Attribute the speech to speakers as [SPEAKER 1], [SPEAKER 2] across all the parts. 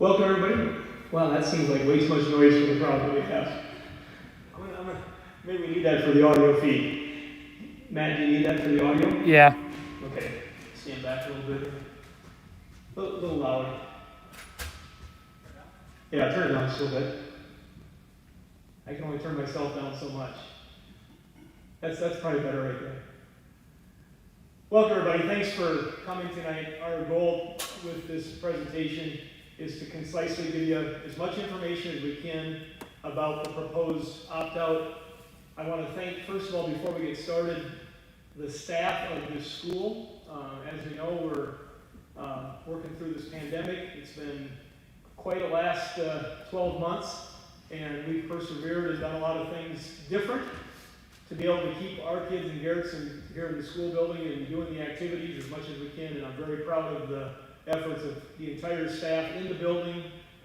[SPEAKER 1] Welcome everybody. Wow, that seems like way too much noise for the crowd that we have. Maybe we need that for the audio feed. Matt, do you need that for the audio?
[SPEAKER 2] Yeah.
[SPEAKER 1] Okay, stand back a little bit. A little louder. Yeah, turn it down just a little bit. I can only turn myself down so much. That's probably better right there. Welcome everybody, thanks for coming tonight. Our goal with this presentation is to concisely give you as much information as we can about the proposed opt-out. I want to thank, first of all, before we get started, the staff of this school. As you know, we're working through this pandemic. It's been quite a last 12 months, and we've persevered and done a lot of things different to be able to keep our kids in Garrettson here in the school building and doing the activities as much as we can, and I'm very proud of the efforts of the entire staff in the building,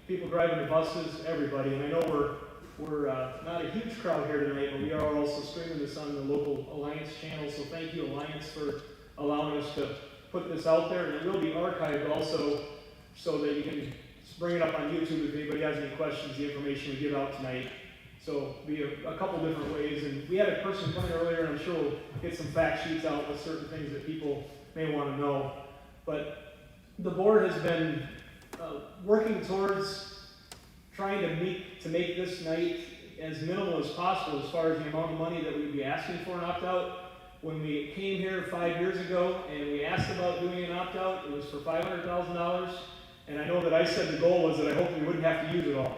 [SPEAKER 1] people driving the buses, everybody. And I know we're not a huge crowd here tonight, but we are also streaming this on the local Alliance channel, so thank you, Alliance, for allowing us to put this out there. And it will be archived also so that you can bring it up on YouTube if anybody has any questions, the information we give out tonight. So be a couple different ways. And we had a person come in earlier, and I'm sure we'll get some fact sheets out with certain things that people may want to know. But the board has been working towards trying to make this night as minimal as possible as far as the amount of money that we'd be asking for an opt-out. When we came here 5 years ago and we asked about doing an opt-out, it was for $500,000. And I know that I said the goal was that I hope we wouldn't have to use it all.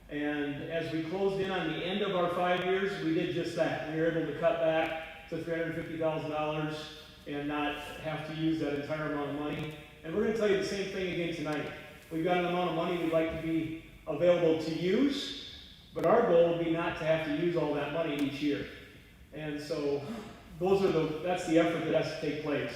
[SPEAKER 1] And as we closed in on the end of our 5 years, we did just that. We were able to cut back to $350,000 and not have to use that entire amount of money. And we're going to tell you the same thing again tonight. We've got an amount of money we'd like to be available to use, but our goal would be not to have to use all that money each year. And so that's the effort that has to take place.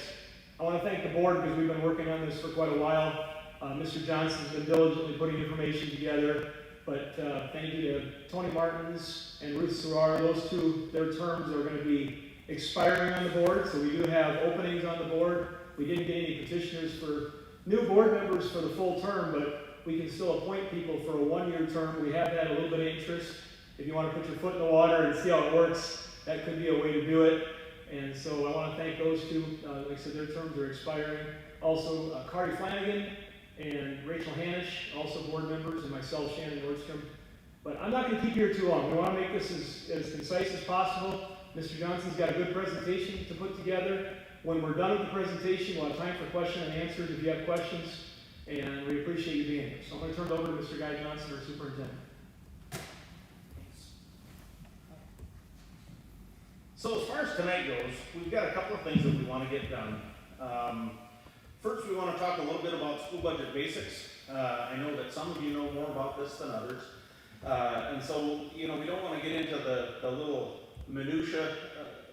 [SPEAKER 1] I want to thank the board because we've been working on this for quite a while. Mr. Johnson's been diligently putting information together, but thank you to Tony Martins and Ruth Serrar. Those two, their terms are going to be expiring on the board, so we do have openings on the board. We didn't get any petitioners for new board members for the full term, but we can still appoint people for a one-year term. We have had a little bit of interest. If you want to put your foot in the water and see how it works, that could be a way to do it. And so I want to thank those two. Like I said, their terms are expiring. Also, Cardi Flanagan and Rachel Hanisch, also board members, and myself, Shannon Nordstrom. But I'm not going to keep you here too long. We want to make this as concise as possible. Mr. Johnson's got a good presentation to put together. When we're done with the presentation, we'll have time for question and answers if you have questions, and we appreciate you being here. So I'm going to turn it over to Mr. Guy Johnson, our superintendent.
[SPEAKER 3] So as far as tonight goes, we've got a couple of things that we want to get done. First, we want to talk a little bit about school budget basics. I know that some of you know more about this than others. And so, we don't want to get into the little minutia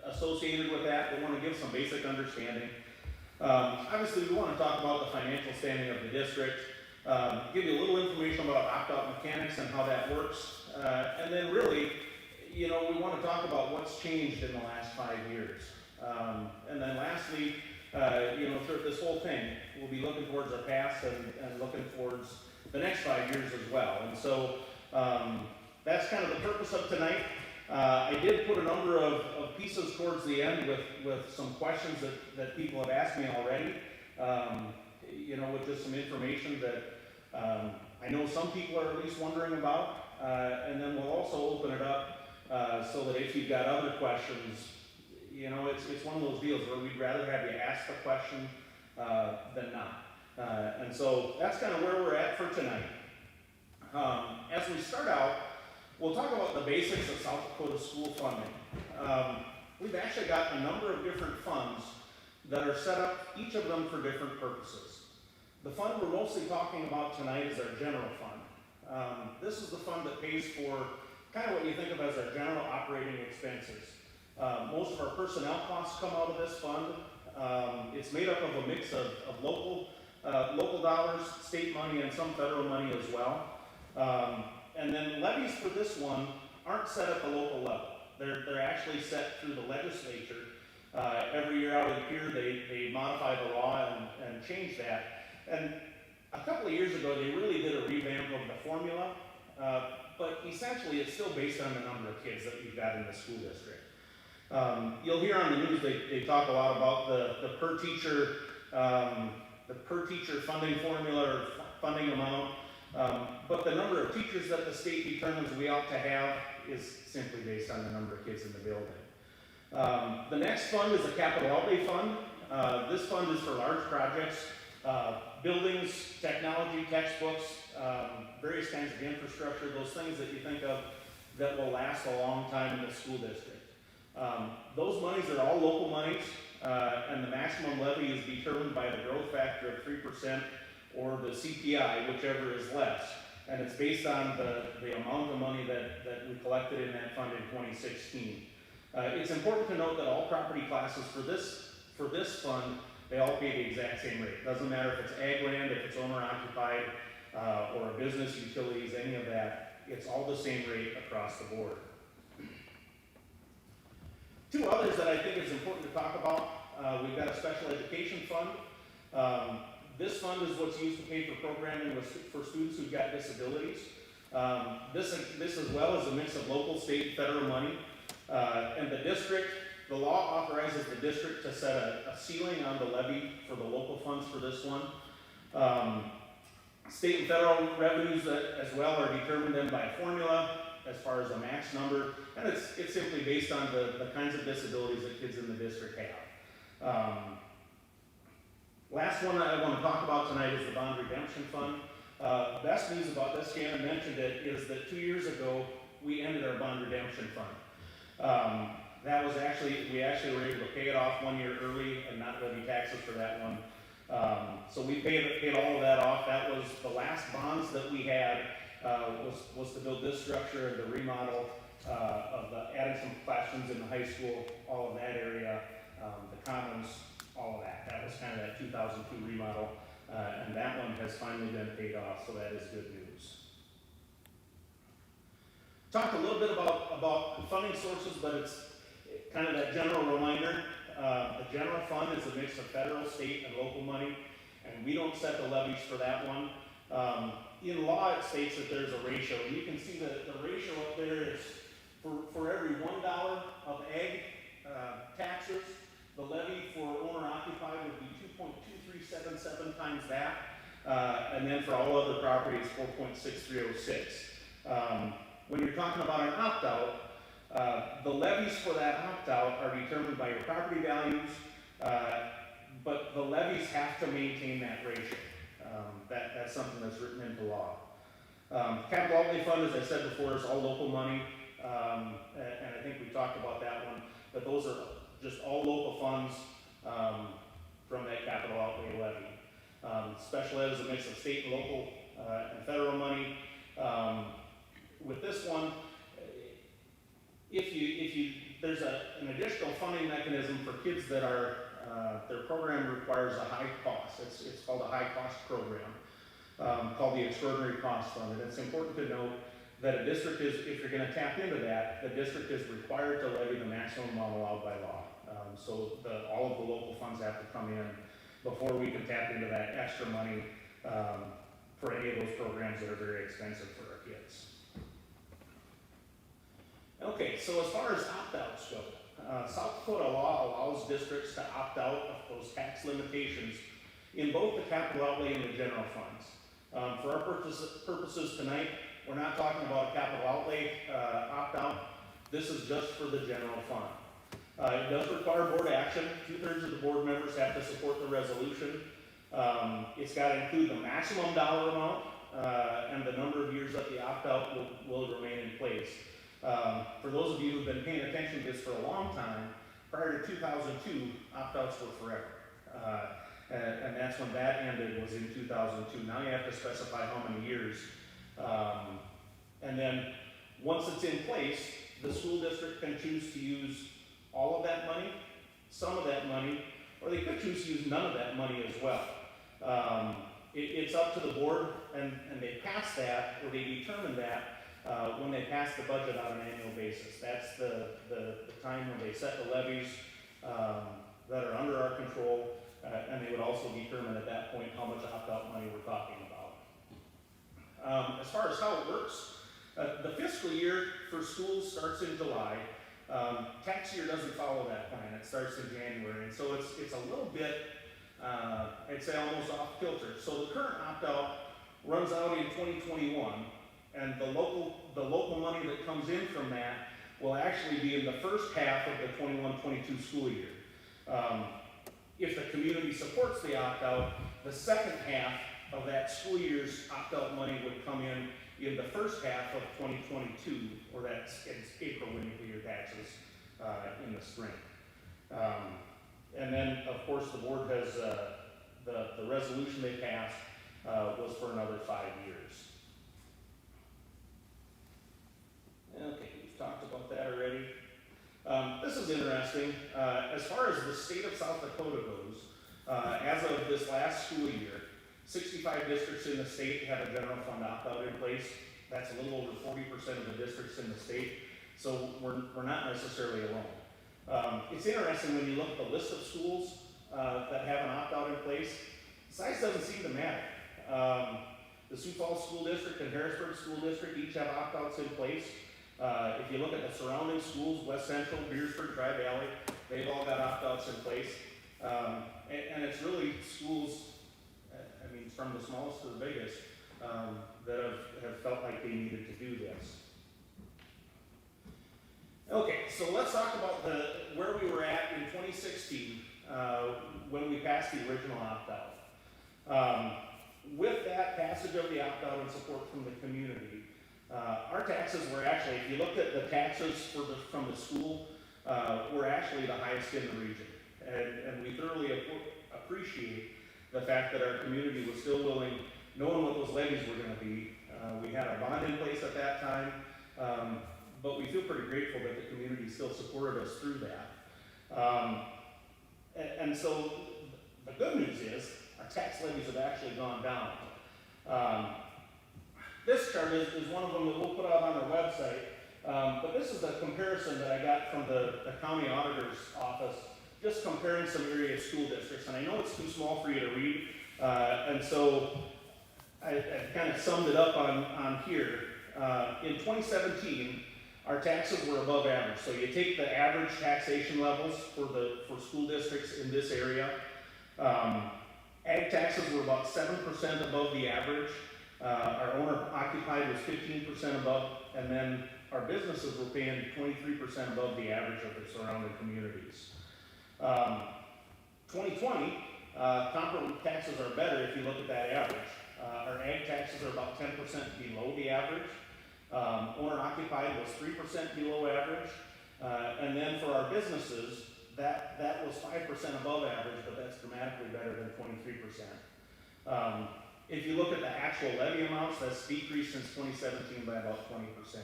[SPEAKER 3] associated with that. We want to give some basic understanding. Obviously, we want to talk about the financial standing of the district, give you a little information about opt-out mechanics and how that works. And then really, we want to talk about what's changed in the last 5 years. And then lastly, through this whole thing, we'll be looking towards our past and looking towards the next 5 years as well. And so that's kind of the purpose of tonight. I did put a number of pieces towards the end with some questions that people have asked me already, with just some information that I know some people are at least wondering about. And then we'll also open it up so that if you've got other questions, it's one of those deals where we'd rather have you ask the question than not. And so that's kind of where we're at for tonight. As we start out, we'll talk about the basics of South Dakota school funding. We've actually got a number of different funds that are set up, each of them for different purposes. The fund we're mostly talking about tonight is our general fund. This is the fund that pays for kind of what you think of as our general operating expenses. Most of our personnel costs come out of this fund. It's made up of a mix of local dollars, state money, and some federal money as well. And then levies for this one aren't set at the local level. They're actually set through the legislature. Every year out of here, they modify the law and change that. And A couple of years ago, they really did a revamp of the formula, but essentially it's still based on the number of kids that you've got in the school district. You'll hear on the news they talk a lot about the per teacher funding formula or funding amount, but the number of teachers that the state determines we ought to have is simply based on the number of kids in the building. The next fund is a capital outlay fund. This fund is for large projects, buildings, technology, textbooks, various kinds of infrastructure, those things that you think of that will last a long time in the school district. Those monies are all local monies, and the maximum levy is determined by the growth factor of 3% or the CPI, whichever is less. And it's based on the amount of money that we collected in that fund in 2016. It's important to note that all property classes for this fund, they all pay the exact same rate. Doesn't matter if it's ag land, if it's owner occupied, or a business, utilities, any of that. It's all the same rate across the board. Two others that I think is important to talk about. We've got a special education fund. This fund is what's used to pay for programming for students who've got disabilities. This as well as a mix of local, state, and federal money. And the law authorizes the district to set a ceiling on the levy for the local funds for this one. State and federal revenues as well are determined then by a formula as far as a max number, and it's simply based on the kinds of disabilities that kids in the district have. Last one that I want to talk about tonight is the bond redemption fund. Best news about this, Shannon mentioned it, is that 2 years ago we ended our bond redemption fund. We actually were able to pay it off 1 year early and not levy taxes for that one. So we paid all of that off. That was the last bonds that we had, was to build this structure and the remodel adding some classrooms in the high school, all of that area, the commons, all of that. That was kind of that 2002 remodel, and that one has finally been paid off, so that is good news. Talked a little bit about funding sources, but it's kind of that general reminder. The general fund is a mix of federal, state, and local money, and we don't set the levies for that one. In law, it states that there's a ratio, and you can see that the ratio up there is for every $1 of ag taxes, the levy for owner-occupied would be 2.2377 times that, and then for all other properties, 4.6306. When you're talking about an opt-out, the levies for that opt-out are determined by your property values, but the levies have to maintain that ratio. That's something that's written into law. Capital outlay fund, as I said before, is all local money, and I think we talked about that one, but those are just all local funds from that capital outlay levy. Special ed is a mix of state and local and federal money. With this one, there's an additional funding mechanism for kids that are their program requires a high cost. It's called a high cost program, called the Extraordinary Cost Fund. And it's important to note that a district is, if you're going to tap into that, the district is required to levy the maximum amount allowed by law. So all of the local funds have to come in before we can tap into that extra money for any of those programs that are very expensive for our kids. Okay, so as far as opt-outs go, South Dakota law allows districts to opt out of those tax limitations in both the capital outlay and the general funds. For our purposes tonight, we're not talking about a capital outlay opt-out. This is just for the general fund. It does require board action. 2/3 of the board members have to support the resolution. It's got to include the maximum dollar amount and the number of years that the opt-out will remain in place. For those of you who've been paying attention to this for a long time, prior to 2002, opt-outs were forever. And that's when that ended, was in 2002. Now you have to specify how many years. And then once it's in place, the school district can choose to use all of that money, some of that money, or they could choose to use none of that money as well. It's up to the board, and they pass that, or they determine that when they pass the budget on an annual basis. That's the time when they set the levies that are under our control, And they would also determine at that point how much opt-out money we're talking about. As far as how it works, the fiscal year for schools starts in July. Tax year doesn't follow that plan, it starts in January, and so it's a little bit, I'd say almost off kilter. So the current opt-out runs out in 2021, and the local money that comes in from that will actually be in the first half of the 21-22 school year. If the community supports the opt-out, the second half of that school year's opt-out money would come in the first half of 2022, or that's in April when you pay your taxes in the spring. And then, of course, the board has, the resolution they passed was for another 5 years. Okay, we've talked about that already. This is interesting. As far as the state of South Dakota goes, as of this last school year, 65 districts in the state have a general fund opt-out in place. That's a little over 40% of the districts in the state, so we're not necessarily alone. It's interesting when you look at the list of schools that have an opt-out in place, size doesn't seem to matter. The Sioux Falls School District and Harrisburg School District each have opt-outs in place. If you look at the surrounding schools, West Central, Beersford, Tri-Valley, they've all got opt-outs in place. And it's really schools, I mean, from the smallest to the biggest, that have felt like they needed to do this. Okay, so let's talk about where we were at in 2016 when we passed the original opt-out. With that passage of the opt-out and support from the community, our taxes were actually, if you looked at the taxes from the school, were actually the highest in the region. And we thoroughly appreciate the fact that our community was still willing, knowing what those levies were going to be. We had a bond in place at that time, but we feel pretty grateful that the community still supported us through that. And so the good news is our tax levies have actually gone down. This chart is one of them that we'll put out on our website, but this is a comparison that I got from the county auditor's office, just comparing some area school districts, and I know it's too small for you to read, and so I kind of summed it up on here. In 2017, our taxes were above average, so you take the average taxation levels for school districts in this area. Ag taxes were about 7% above the average. Our owner occupied was 15% above, and then our businesses were paying 23% above the average of the surrounding communities. 2020, comparable taxes are better if you look at that average. Our ag taxes are about 10% below the average. Owner occupied was 3% below average. And then for our businesses, that was 5% above average, but that's dramatically better than 23%. If you look at the actual levy amounts, that's decreased since 2017 by about 20%.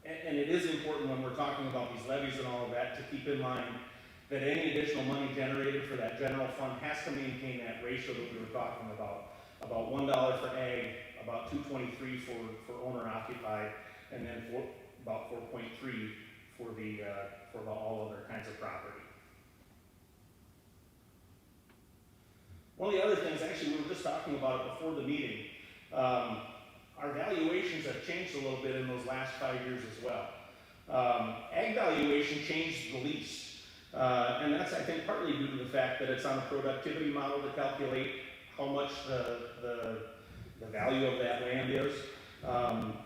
[SPEAKER 3] And it is important when we're talking about these levies and all of that to keep in mind that any additional money generated for that general fund has to maintain that ratio that we were talking about $1 for ag, about $2.23 for owner occupied, and then about 4.3 for the all other kinds of property. One of the other things, actually, we were just talking about it before the meeting. Our valuations have changed a little bit in those last 5 years as well. Ag valuation changed the least, and that's, I think, partly due to the fact that it's on a productivity model to calculate how much the value of that land is.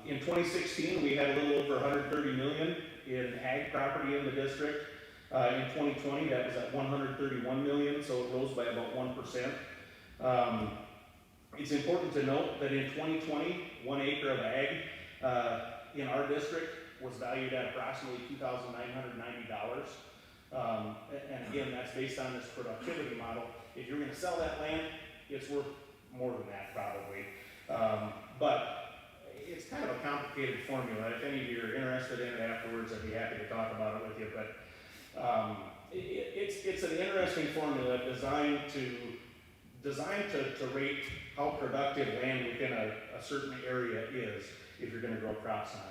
[SPEAKER 3] In 2016, we had a little over 130 million in ag property in the district. In 2020, that was at 131 million, so it rose by about 1%. It's important to note that in 2020, 1 acre of ag in our district was valued at approximately $2,990. And again, that's based on this productivity model. If you're going to sell that land, it's worth more than that probably. But it's kind of a complicated formula. If any of you are interested in it afterwards, I'd be happy to talk about it with you. But it's an interesting formula designed to rate how productive land within a certain area is if you're going to grow crops on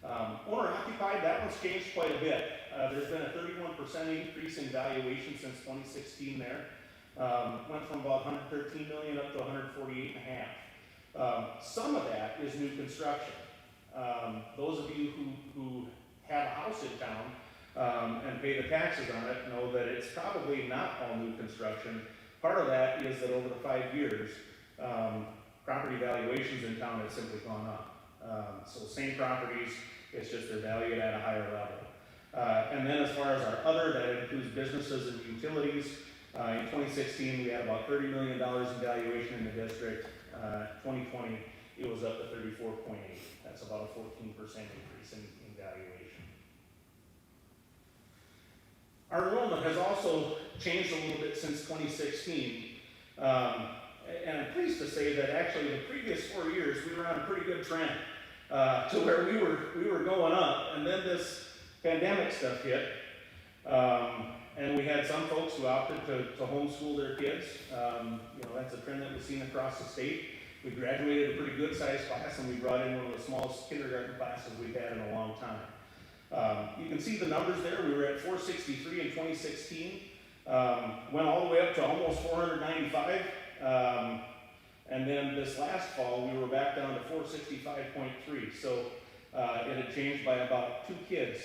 [SPEAKER 3] Owner occupied, that one's changed quite a bit. There's been a 31% increase in valuation since 2016 there. Went from about 113 million up to 148 and a half. Some of that is new construction. Those of you who have a house in town and pay the taxes on it know that it's probably not all new construction. Part of that is that over the 5 years, property valuations in town have simply gone up. So same properties, it's just they're valued at a higher level. And then as far as our other, that includes businesses and utilities. In 2016, we had about $30 million in valuation in the district. 2020, it was up to 34.8. That's about a 14% increase in valuation. Our enrollment has also changed a little bit since 2016. And I'm pleased to say that actually the previous 4 years, we were on a pretty good trend to where we were going up. And then this pandemic stuff hit. And we had some folks who opted to homeschool their kids. That's a trend that we've seen across the state. We graduated a pretty good sized class, and we brought in one of the smallest kindergarten classes we've had in a long time. You can see the numbers there. We were at 463 in 2016, went all the way up to almost 495. And then this last fall, we were back down to 465.3. So it had changed by about 2 kids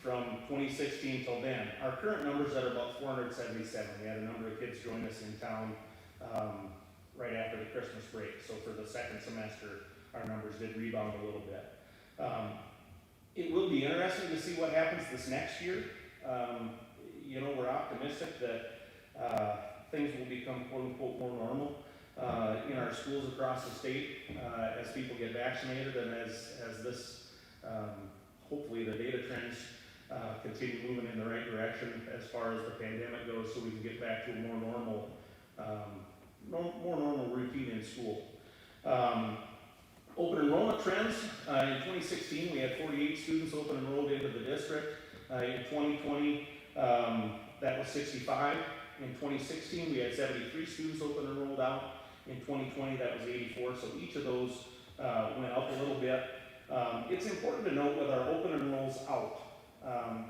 [SPEAKER 3] from 2016 till then. Our current numbers are about 477. We had a number of kids join us in town right after the Christmas break. So for the second semester, our numbers did rebound a little bit. It will be interesting to see what happens this next year. We're optimistic that things will become quote unquote more normal in our schools across the state as people get vaccinated and as this, hopefully the data trends continue moving in the right direction as far as the pandemic goes, so we can get back to a more normal routine in school. Open enrollment trends. In 2016, we had 48 students open enrolled into the district. In 2020, that was 65. In 2016, we had 73 students open enrolled out. In 2020, that was 84. So each of those went up a little bit. It's important to note with our open enrolls out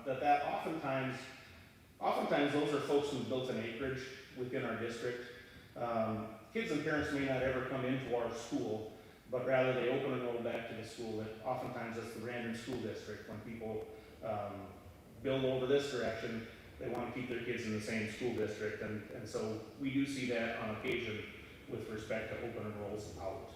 [SPEAKER 3] that oftentimes those are folks who built an acreage within our district. Kids and parents may not ever come into our school, but rather they open enroll back to the school. Oftentimes it's the random school district. When people build over this direction, they want to keep their kids in the same school district, and so we do see that on occasion with respect to open enrolls out.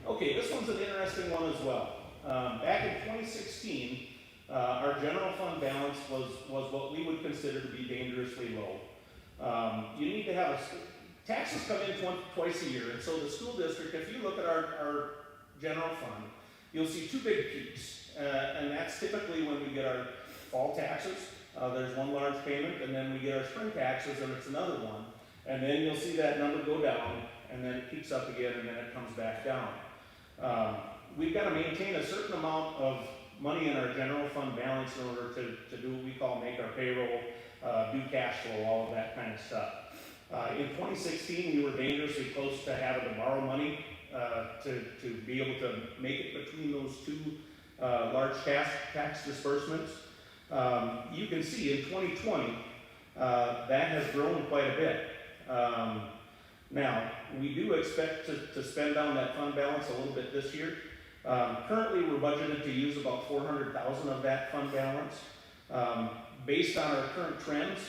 [SPEAKER 3] Okay, this one's an interesting one as well. Back in 2016, our general fund balance was what we would consider to be dangerously low. You need to have taxes come in twice a year, and so the school district, if you look at our general fund, you'll see 2 big peaks, and that's typically when we get our fall taxes. There's one large payment, and then we get our spring taxes, and it's another one, and then you'll see that number go down, and then it peaks up again, and then it comes back down. We've got to maintain a certain amount of money in our general fund balance in order to do what we call make our payroll, do cash flow, all of that kind of stuff. In 2016, we were dangerously close to having to borrow money to be able to make it between those 2 large tax disbursements. You can see in 2020, that has grown quite a bit. Now, we do expect to spend down that fund balance a little bit this year. Currently, we're budgeted to use about $400,000 of that fund balance. Based on our current trends,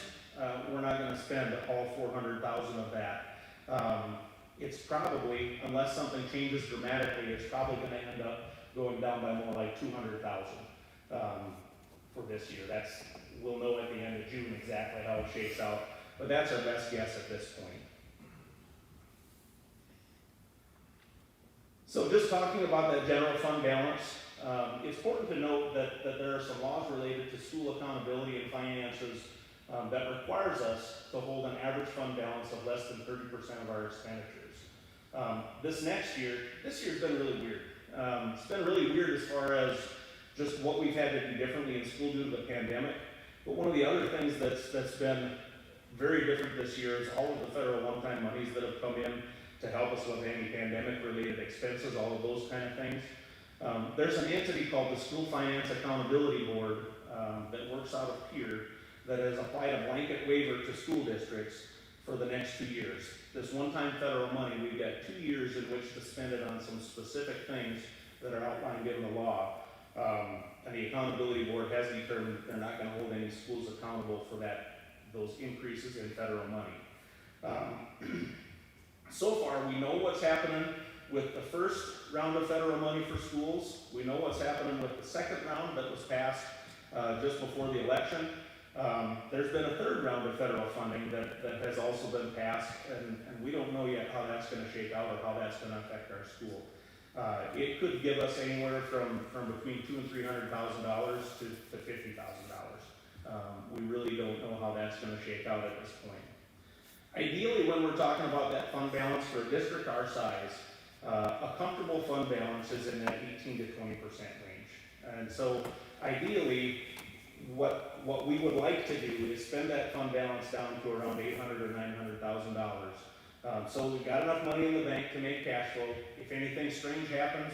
[SPEAKER 3] we're not going to spend all $400,000 of that. It's probably, unless something changes dramatically, it's probably going to end up going down by more like $200,000 for this year. We'll know at the end of June exactly how it shakes out, but that's our best guess at this point. So just talking about that general fund balance, it's important to note that there are some laws related to school accountability and finances that requires us to hold an average fund balance of less than 30% of our expenditures. This year's been really weird. It's been really weird as far as just what we've had to do differently in school due to the pandemic. But one of the other things that's been very different this year is all of the federal one-time monies that have come in to help us with any pandemic-related expenses, all of those kind of things. There's an entity called the School Finance Accountability Board that works out of Pier that has applied a blanket waiver to school districts for the next 2 years. This one-time federal money, we've got 2 years in which to spend it on some specific things that are outlined in the law. And the accountability board has determined they're not going to hold any schools accountable for those increases in federal money. So far, we know what's happening with the first round of federal money for schools. We know what's happening with the second round that was passed just before the election. There's been a third round of federal funding that has also been passed, and we don't know yet how that's going to shake out or how that's going to affect our school. It could give us anywhere from between $200,000 and $300,000 to $50,000. We really don't know how that's going to shake out at this point. Ideally, when we're talking about that fund balance for a district our size, a comfortable fund balance is in that 18 to 20% range. And so ideally, what we would like to do is spend that fund balance down to around $800,000 or $900,000. So we've got enough money in the bank to make cash flow. If anything strange happens,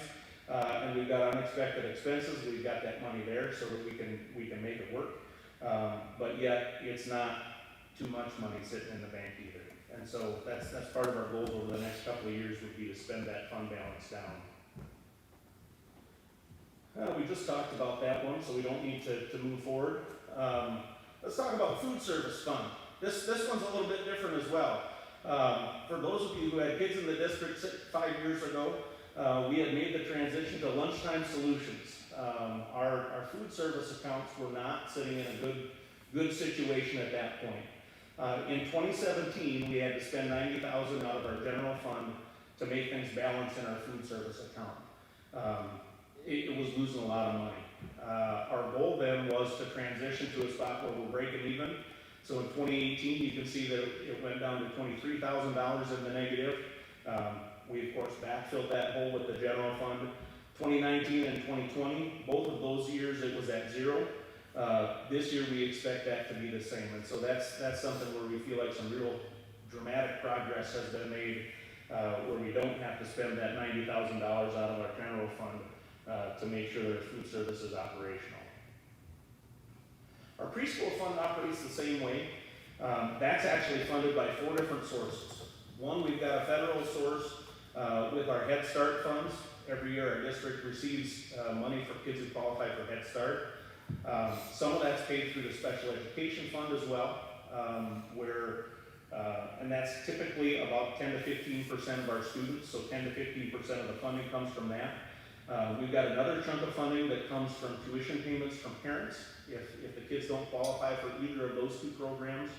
[SPEAKER 3] and we've got unexpected expenses, we've got that money there so that we can make it work. But yet, it's not too much money sitting in the bank either. And so that's part of our goals over the next couple of years would be to spend that fund balance down. We just talked about that one, so we don't need to move forward. Let's talk about food service fund. This one's a little bit different as well. For those of you who had kids in the district 5 years ago, we had made the transition to lunchtime solutions. Our food service accounts were not sitting in a good situation at that point. In 2017, we had to spend $90,000 out of our general fund to make things balance in our food service account. It was losing a lot of money. Our goal then was to transition to a spot where we're breaking even. So in 2018, you can see that it went down to $23,000 in the negative. We, of course, backfilled that hole with the general fund. 2019 and 2020, both of those years, it was at zero. This year, we expect that to be the same. And so that's something where we feel like some real dramatic progress has been made, where we don't have to spend that $90,000 out of our general fund to make sure that our food service is operational. Our preschool fund operates the same way. That's actually funded by 4 different sources. One, we've got a federal source with our Head Start funds. Every year our district receives money for kids who qualify for Head Start. Some of that's paid through the special education fund as well, and that's typically about 10 to 15% of our students, so 10 to 15% of the funding comes from that. We've got another chunk of funding that comes from tuition payments from parents. If the kids don't qualify for either of those 2 programs,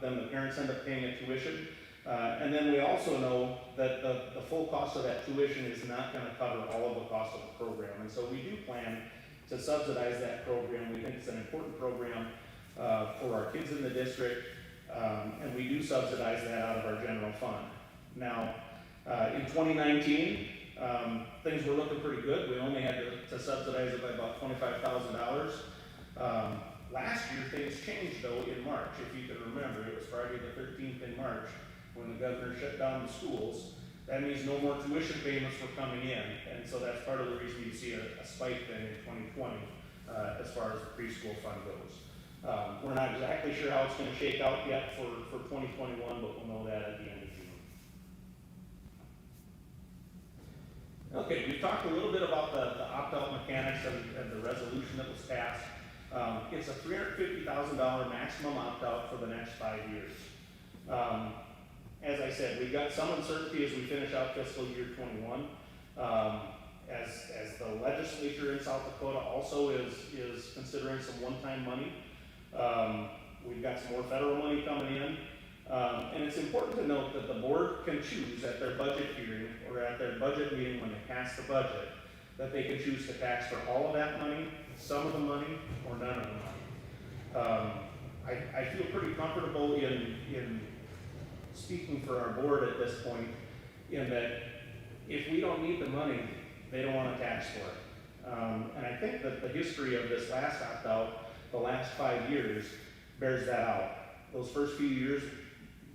[SPEAKER 3] then the parents end up paying a tuition. And then we also know that the full cost of that tuition is not going to cover all of the cost of the program. And so we do plan to subsidize that program. We think it's an important program for our kids in the district, and we do subsidize that out of our general fund. Now, in 2019, things were looking pretty good. We only had to subsidize it by about $25,000. Last year, things changed though in March. If you can remember, it was Friday the 13th in March when the governor shut down the schools. That means no more tuition payments were coming in, and so that's part of the reason you see a spike then in 2020 as far as the preschool fund goes. We're not exactly sure how it's going to shake out yet for 2021, but we'll know that at the end of June. Okay, we've talked a little bit about the opt-out mechanics and the resolution that was passed. It's a $350,000 maximum opt-out for the next 5 years. As I said, we've got some uncertainty as we finish out fiscal year 21. As the legislature in South Dakota also is considering some one-time money. We've got some more federal money coming in. And it's important to note that the board can choose at their budget hearing or at their budget meeting when they pass the budget that they can choose to tax for all of that money, some of the money, or none of the money. I feel pretty comfortable in speaking for our board at this point in that if we don't need the money, they don't want to tax for it. And I think that the history of this last opt-out, the last 5 years, bears that out. Those first few years,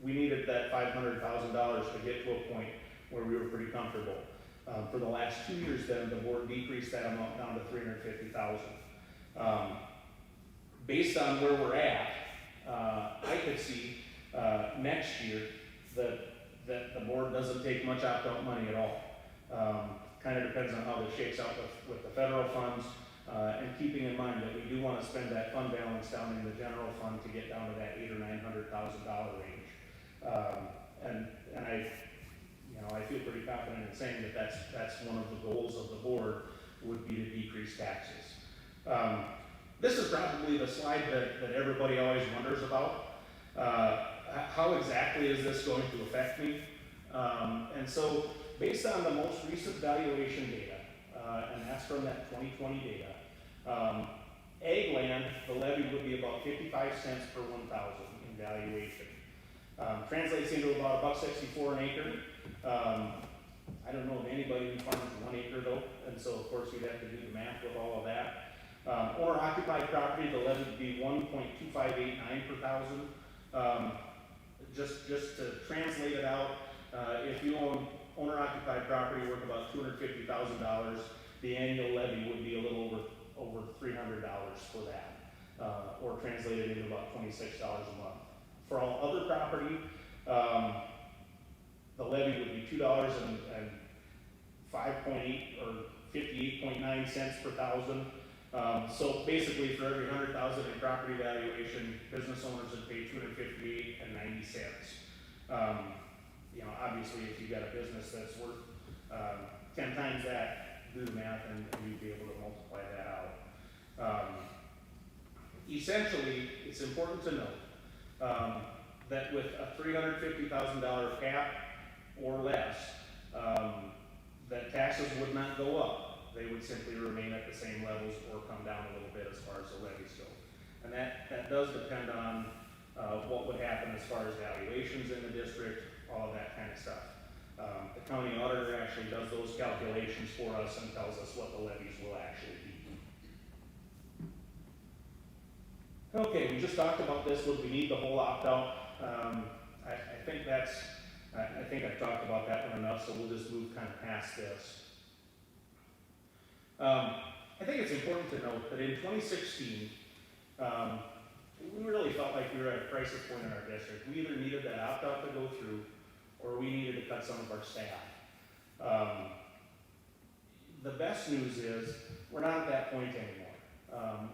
[SPEAKER 3] we needed that $500,000 to get to a point where we were pretty comfortable. For the last 2 years then, the board decreased that amount down to $350,000. Based on where we're at, I could see, next year that the board doesn't take much opt-out money at all. Kind of depends on how this shakes out with the federal funds, and keeping in mind that we do want to spend that fund balance down in the general fund to get down to that $800,000 or $900,000 range. And I feel pretty confident in saying that that's one of the goals of the board would be to decrease taxes. This is probably the slide that everybody always wonders about. How exactly is this going to affect me? And so, based on the most recent valuation data, and that's from that 2020 data, ag land, the levy would be about 55 cents per 1,000 in valuation. Translates into about $1.64 an acre. I don't know of anybody who farms 1 acre though, and so of course we'd have to do the math with all of that. Owner occupied property, the levy would be 1.2589 per thousand. Just to translate it out, if you own owner occupied property worth about $250,000, the annual levy would be a little over $300 for that, or translated into about $26 a month. For all other property, the levy would be $2.05.8 or 58.9 cents per thousand. So basically, for every 100,000 in property valuation, business owners would pay $258.90. Obviously, if you've got a business that's worth 10 times that, do the math, and you'd be able to multiply that out. Essentially, it's important to note that with a $350,000 cap or less, that taxes would not go up. They would simply remain at the same levels or come down a little bit as far as the levies go. And that does depend on what would happen as far as valuations in the district, all of that kind of stuff. The county auditor actually does those calculations for us and tells us what the levies will actually be. Okay, we just talked about this. Would we need the whole opt-out? I think I've talked about that one enough, so we'll just move kind of past this. I think it's important to note that in 2016, we really felt like we were at a crisis point in our district. We either needed that opt-out to go through, or we needed to cut some of our staff. The best news is we're not at that point anymore.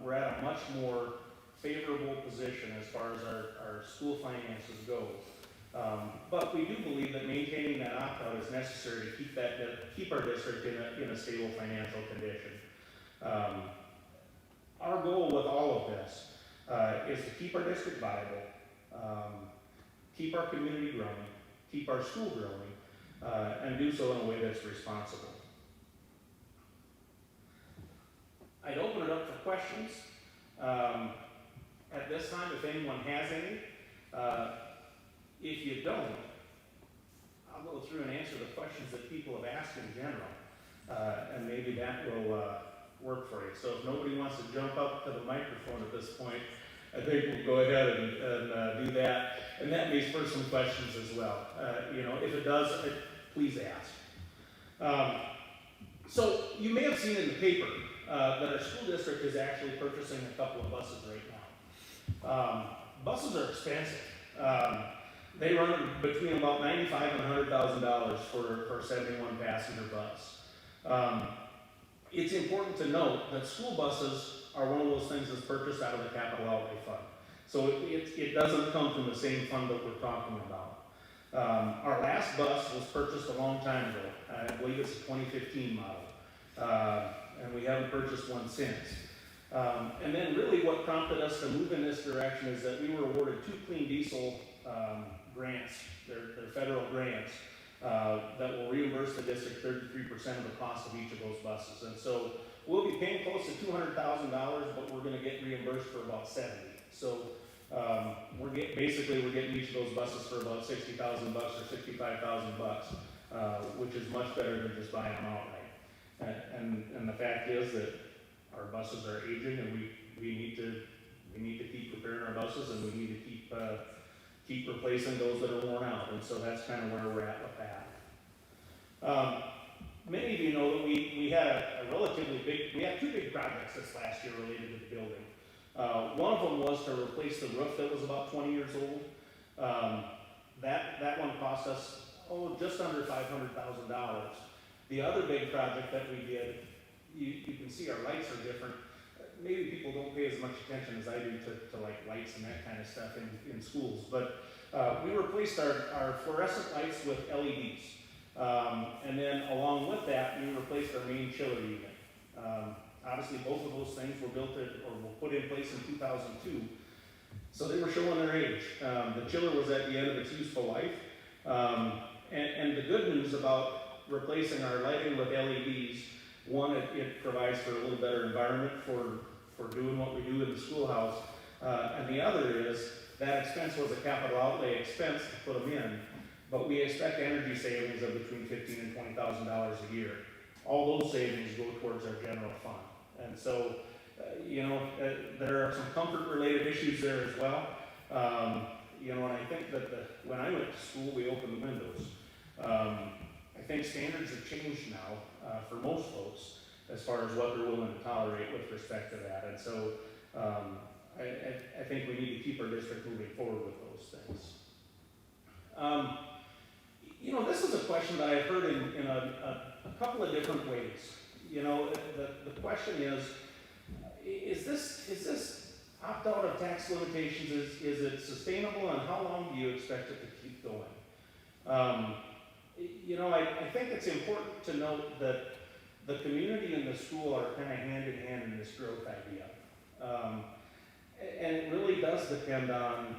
[SPEAKER 3] We're at a much more favorable position as far as our school finances go. But we do believe that maintaining that opt-out is necessary to keep our district in a stable financial condition. Our goal with all of this is to keep our district viable, keep our community growing, keep our school growing, and do so in a way that's responsible. I'd open it up for questions. At this time, if anyone has any. If you don't, I'll go through and answer the questions that people have asked in general, and maybe that will work for you. So if nobody wants to jump up to the microphone at this point, I think we'll go ahead and do that. And that may spur some questions as well. If it does, please ask. So you may have seen in the paper that our school district is actually purchasing a couple of buses right now. Buses are expensive. They run between about $95,000 and $100,000 for a 71 passenger bus. It's important to note that school buses are one of those things that's purchased out of the capital outlay fund. So it doesn't come from the same fund that we're talking about. Our last bus was purchased a long time ago. I believe it's a 2015 model. And we haven't purchased one since. And then really what prompted us to move in this direction is that we were awarded 2 clean diesel grants. They're federal grants that will reimburse the district 33% of the cost of each of those buses. And so we'll be paying close to $200,000, but we're going to get reimbursed for about 70. So we're getting each of those buses for about $60,000 or $65,000, which is much better than just buying them outright. And the fact is that our buses are aging, and we need to keep repairing our buses, and we need to keep replacing those that are worn out. And so that's kind of where we're at with that. Many of you know that we had a relatively big, we had two big projects this last year related to the building. One of them was to replace the roof that was about 20 years old. That one cost us, just under $500,000. The other big project that we did, you can see our lights are different. Maybe people don't pay as much attention as I do to like lights and that kind of stuff in schools, but we replaced our fluorescent lights with LEDs. And then along with that, we replaced our main chiller unit. Obviously, both of those things were were put in place in 2002, so they were showing their age. The chiller was at the end of its useful life, and the good news about replacing our lighting with LEDs, one, it provides for a little better environment for doing what we do in the schoolhouse, and the other is that expense was a capital outlay expense to put them in, but we expect energy savings of between $15,000 and $20,000 a year. All those savings go towards our general fund. And so, there are some comfort-related issues there as well. And I think that when I went to school, we opened the windows. I think standards have changed now for most folks as far as what they're willing to tolerate with respect to that. And so, I think we need to keep our district moving forward with those things. This is a question that I've heard in a couple of different ways. The question is this opt-out of tax limitations, is it sustainable, and how long do you expect it to keep going? I think it's important to note that the community and the school are kind of hand in hand in this growth idea. And it really does depend on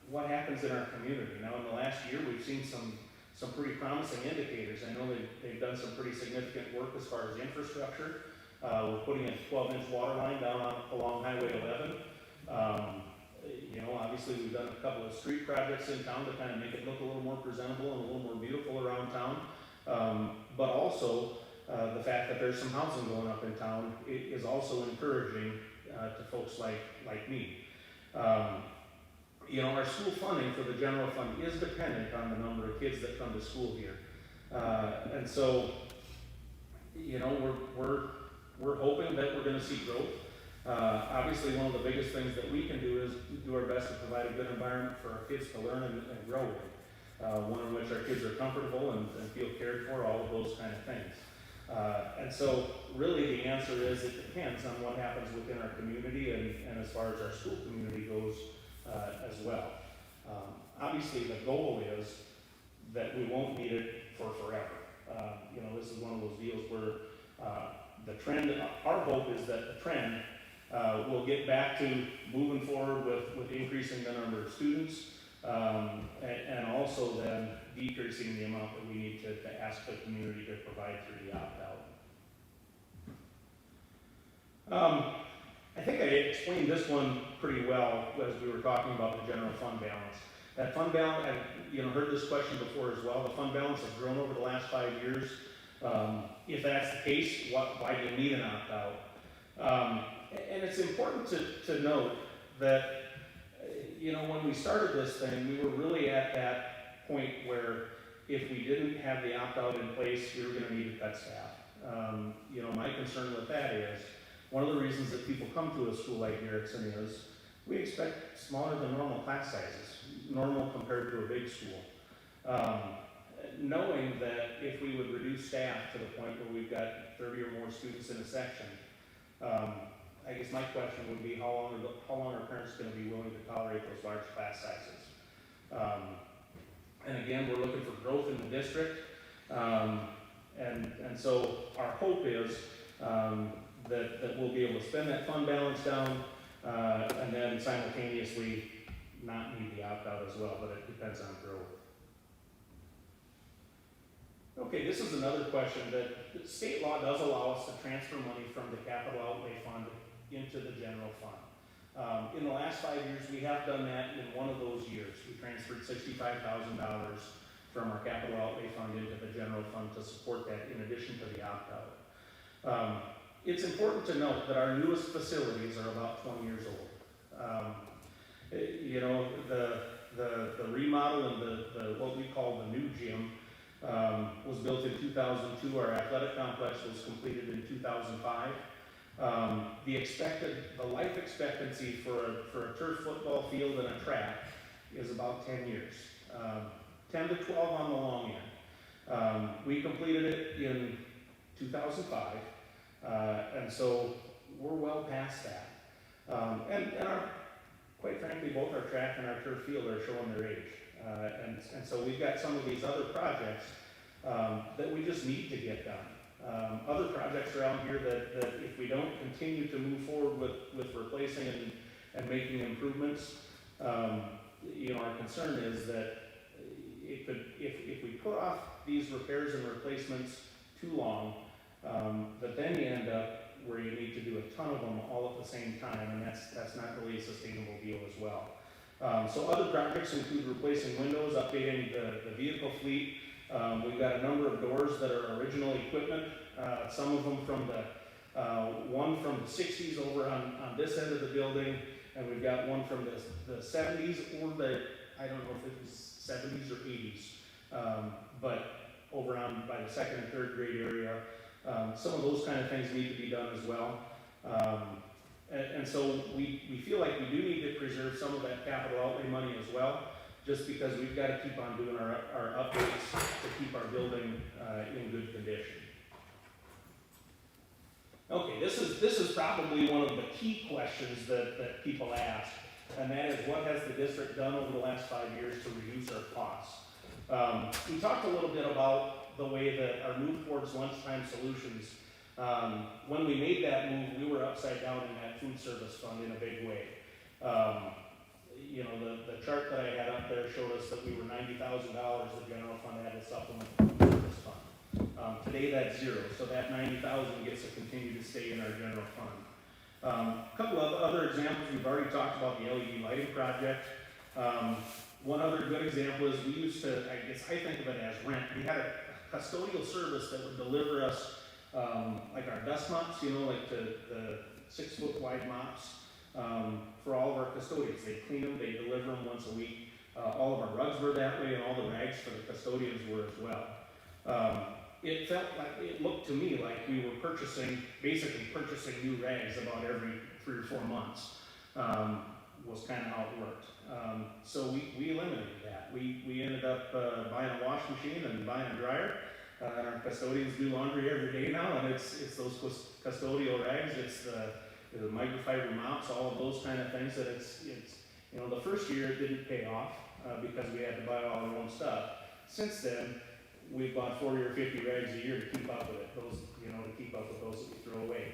[SPEAKER 3] what happens in our community. Now, in the last year, we've seen some pretty promising indicators. I know they've done some pretty significant work as far as infrastructure. We're putting a 12-inch water line down along Highway 11. Obviously we've done a couple of street projects in town to kind of make it look a little more presentable and a little more beautiful around town. But also, the fact that there's some housing going up in town is also encouraging to folks like me. Our school funding for the general fund is dependent on the number of kids that come to school here. And so, we're hoping that we're going to see growth. Obviously, one of the biggest things that we can do is do our best to provide a good environment for our kids to learn and grow in. One in which our kids are comfortable and feel cared for, all of those kind of things. And so, really, the answer is it depends on what happens within our community and as far as our school community goes as well. Obviously, the goal is that we won't need it for forever. This is one of those deals where the trend, our hope is that the trend will get back to moving forward with increasing the number of students and also then decreasing the amount that we need to ask the community to provide through the opt-out. I think I explained this one pretty well as we were talking about the general fund balance. That fund balance, I've heard this question before as well. The fund balance has grown over the last 5 years. If that's the case, why do you need an opt-out? And it's important to note that, when we started this thing, we were really at that point where if we didn't have the opt-out in place, we were going to need to cut staff. My concern with that is, one of the reasons that people come to a school like Erickson is we expect smaller than normal class sizes, normal compared to a big school. Knowing that if we would reduce staff to the point where we've got 30 or more students in a section, I guess my question would be how long are parents going to be willing to tolerate those large class sizes? And again, we're looking for growth in the district, and so our hope is that we'll be able to spend that fund balance down and then simultaneously not need the opt-out as well, but it depends on growth. Okay, this is another question that state law does allow us to transfer money from the capital outlay fund into the general fund. In the last 5 years, we have done that in one of those years. We transferred $65,000 from our capital outlay fund into the general fund to support that in addition to the opt-out. It's important to note that our newest facilities are about 20 years old. The remodel and the what we call the new gym was built in 2002. Our athletic complex was completed in 2005. The life expectancy for a turf football field and a track is about 10 years, 10 to 12 on the long end. We completed it in 2005, and so we're well past that. And quite frankly, both our track and our turf field are showing their age. And so we've got some of these other projects that we just need to get done. Other projects around here that if we don't continue to move forward with replacing and making improvements, our concern is that if we put off these repairs and replacements too long, that then you end up where you need to do a ton of them all at the same time, and that's not really a sustainable deal as well. So other projects include replacing windows, updating the vehicle fleet. We've got a number of doors that are original equipment, some of them from one from the 60s over on this end of the building, and we've got one from the 70s or I don't know if it was 70s or 80s, but over on by the second and third grade area. Some of those kind of things need to be done as well. And so we feel like we do need to preserve some of that capital outlay money as well, just because we've got to keep on doing our updates to keep our building in good condition. Okay, this is probably one of the key questions that people ask, and that is, what has the district done over the last 5 years to reduce our costs? We talked a little bit about the way that our move towards lunchtime solutions, when we made that move, we were upside down in that food service fund in a big way. The chart that I had up there showed us that we were $90,000, the general fund had a supplement food service fund. Today that's zero, so that $90,000 gets to continue to stay in our general fund. A couple of other examples, we've already talked about the LED lighting project. One other good example is we used to, I think of it as rent. We had a custodial service that would deliver us like our dust mops, like the 6-foot wide mops for all of our custodians. They clean them, they deliver them once a week. All of our rugs were that way, and all the rags for the custodians were as well. It looked to me like we were basically purchasing new rags about every 3 or 4 months. Was kind of how it worked. So we eliminated that. We ended up buying a wash machine and buying a dryer. And our custodians do laundry every day now, and it's those custodial rags, it's the microfiber mops, all of those kind of things that it's the first year it didn't pay off because we had to buy all our own stuff. Since then, we've bought 40 or 50 rags a year to keep up with it, to keep up with those that we throw away.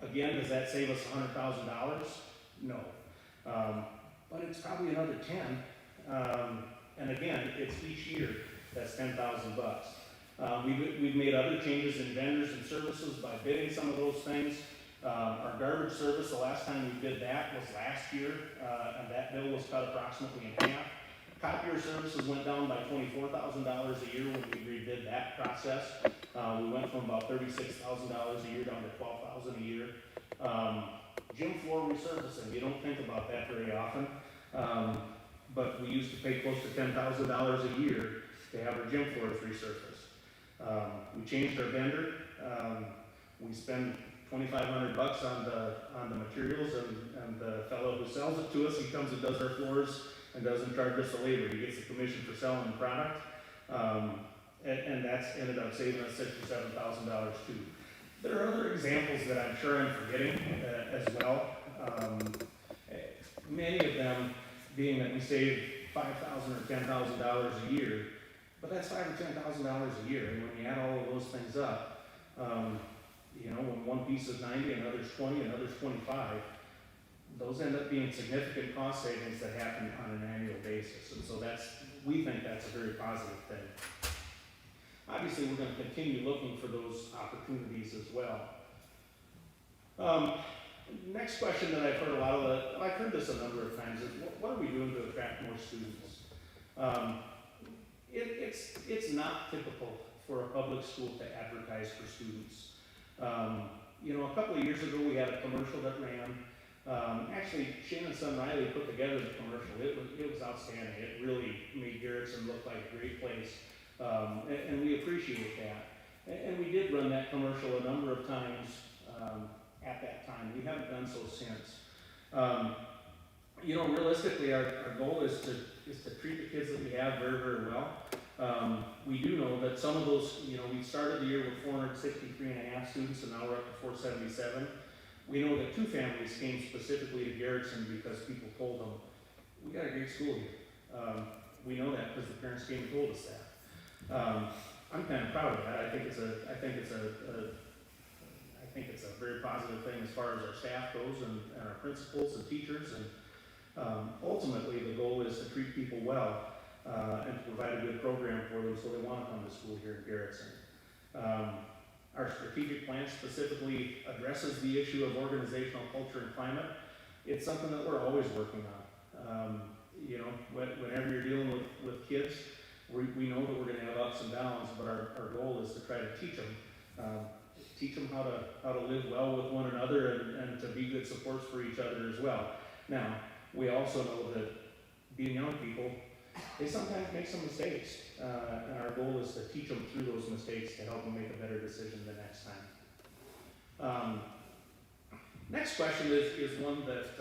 [SPEAKER 3] Again, does that save us $100,000? No. But it's probably another 10. And again, it's each year, that's $10,000. We've made other changes in vendors and services by bidding some of those things. Our garbage service, the last time we did that was last year, and that bill was cut approximately in half. Copier services went down by $24,000 a year when we redid that process. We went from about $36,000 a year down to $12,000 a year. Gym floor resurfacing, you don't think about that very often, but we used to pay close to $10,000 a year to have our gym floors resurfaced. We changed our vendor. We spend $2,500 on the materials, and the fellow who sells it to us, he comes and does our floors and doesn't charge us the labor. He gets the commission for selling the product, and that's ended up saving us $6,000 or $7,000 too. There are other examples that I'm sure I'm forgetting as well. Many of them being that we save $5,000 or $10,000 a year, but that's $5,000 or $10,000 a year. And when you add all of those things up, when one piece is 90, another's 20, another's 25, those end up being significant cost savings that happen on an annual basis. And so we think that's a very positive thing. Obviously, we're going to continue looking for those opportunities as well. Next question that I've heard I've heard this a number of times, is what are we doing to attract more students? It's not typical for a public school to advertise for students. A couple of years ago, we had a commercial that ran. Actually, Shane and Son Riley put together the commercial. It was outstanding. It really made Garrettson look like a great place. And we appreciate that. And we did run that commercial a number of times at that time. We haven't done so since. Realistically, our goal is to treat the kids that we have very, very well. We do know that some of those, we started the year with 463 and a half students, and now we're up to 477. We know that 2 families came specifically to Garrettson because people told them, we got a great school here. We know that because the parents came and told us that. I'm kind of proud of that. I think it's a very positive thing as far as our staff goes and our principals and teachers. And ultimately, the goal is to treat people well and to provide a good program for them so they want to come to school here in Garrettson. Our strategic plan specifically addresses the issue of organizational culture and climate. It's something that we're always working on. Whenever you're dealing with kids, we know that we're going to have ups and downs, but our goal is to try to teach them how to live well with one another and to be good supports for each other as well. Now, we also know that being young people, they sometimes make some mistakes, and our goal is to teach them through those mistakes to help them make a better decision the next time. Next question is one that,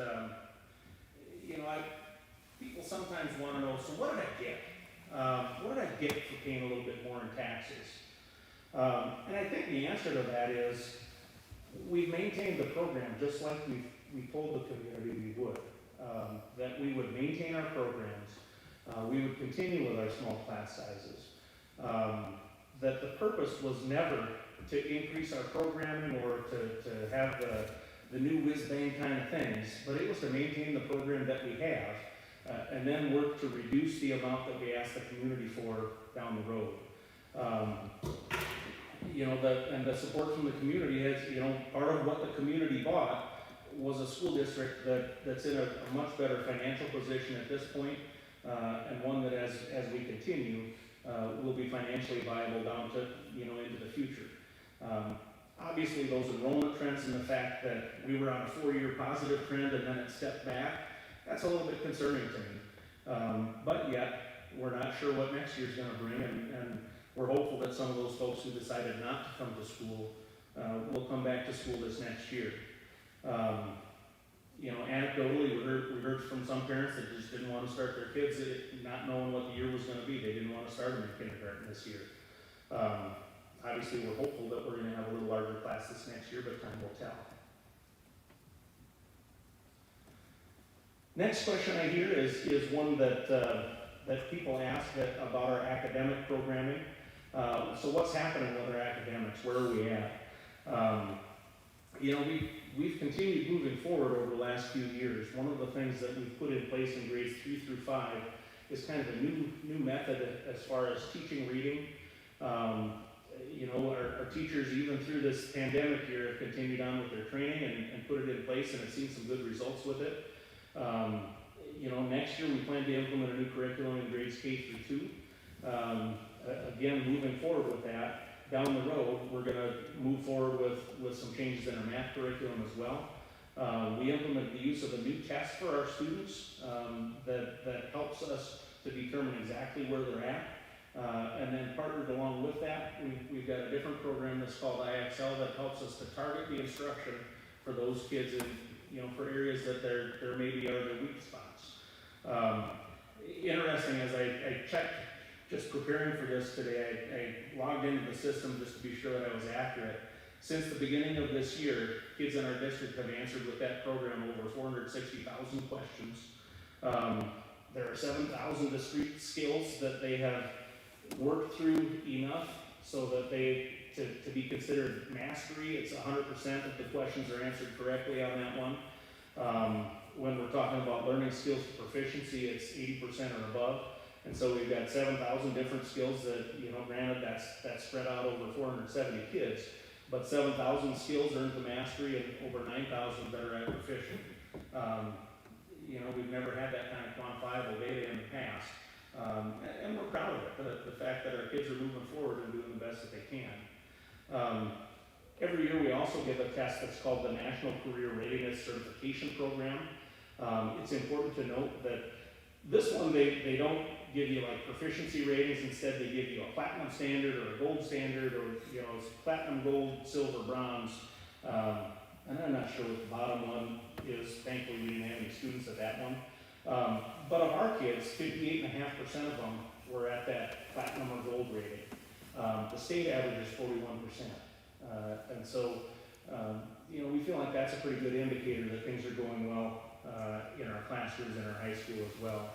[SPEAKER 3] people sometimes want to know, so what did I get? What did I get for paying a little bit more in taxes? And I think the answer to that is we've maintained the program just like we told the community we would. That we would maintain our programs, we would continue with our small class sizes. That the purpose was never to increase our programming or to have the new whiz-bang kind of things, but it was to maintain the program that we have and then work to reduce the amount that we ask the community for down the road. And the support from the community is, part of what the community bought was a school district that's in a much better financial position at this point, and one that as we continue, will be financially viable down to, into the future. Obviously, those enrollment trends and the fact that we were on a 4-year positive trend and then it stepped back, that's a little bit concerning to me. But yet, we're not sure what next year's gonna bring, and we're hopeful that some of those folks who decided not to come to school will come back to school this next year. Anecdotally, we heard from some parents that just didn't want to start their kids not knowing what the year was going to be. They didn't want to start them in kindergarten this year. Obviously, we're hopeful that we're going to have a little larger class this next year, but time will tell. Next question I hear is one that people ask about our academic programming. So what's happening with our academics? Where are we at? We've continued moving forward over the last few years. One of the things that we've put in place in grades 3 through 5 is kind of a new method as far as teaching reading. Our teachers, even through this pandemic year, have continued on with their training and put it in place and have seen some good results with it. Next year we plan to implement a new curriculum in grades K through 2. Again, moving forward with that. Down the road, we're going to move forward with some changes in our math curriculum as well. We implement the use of a new test for our students that helps us to determine exactly where they're at. And then partnered along with that, we've got a different program that's called IXL that helps us to target the instruction for those kids in, for areas that there maybe are their weak spots. Interesting, as I checked, just preparing for this today, I logged into the system just to be sure that I was accurate. Since the beginning of this year, kids in our district have answered with that program over 460,000 questions. There are 7,000 discrete skills that they have worked through enough so that to be considered mastery. It's 100% if the questions are answered correctly on that one. When we're talking about learning skills to proficiency, it's 80% or above. And so we've got 7,000 different skills that, granted that's spread out over 470 kids, but 7,000 skills earned to mastery and over 9,000 that are at proficient. We've never had that kind of quantifiable data in the past. And we're proud of it, the fact that our kids are moving forward and doing the best that they can. Every year we also give a test that's called the National Career Readiness Certification Program. It's important to note that this one, they don't give you like proficiency ratings. Instead, they give you a platinum standard or a gold standard, or it's platinum, gold, silver, bronze. And I'm not sure what the bottom one is. Thankfully, we didn't have any students at that one. But of our kids, 58.5% of them were at that platinum or gold rating. The state average is 41%. And so, we feel like that's a pretty good indicator that things are going well in our classrooms and our high school as well.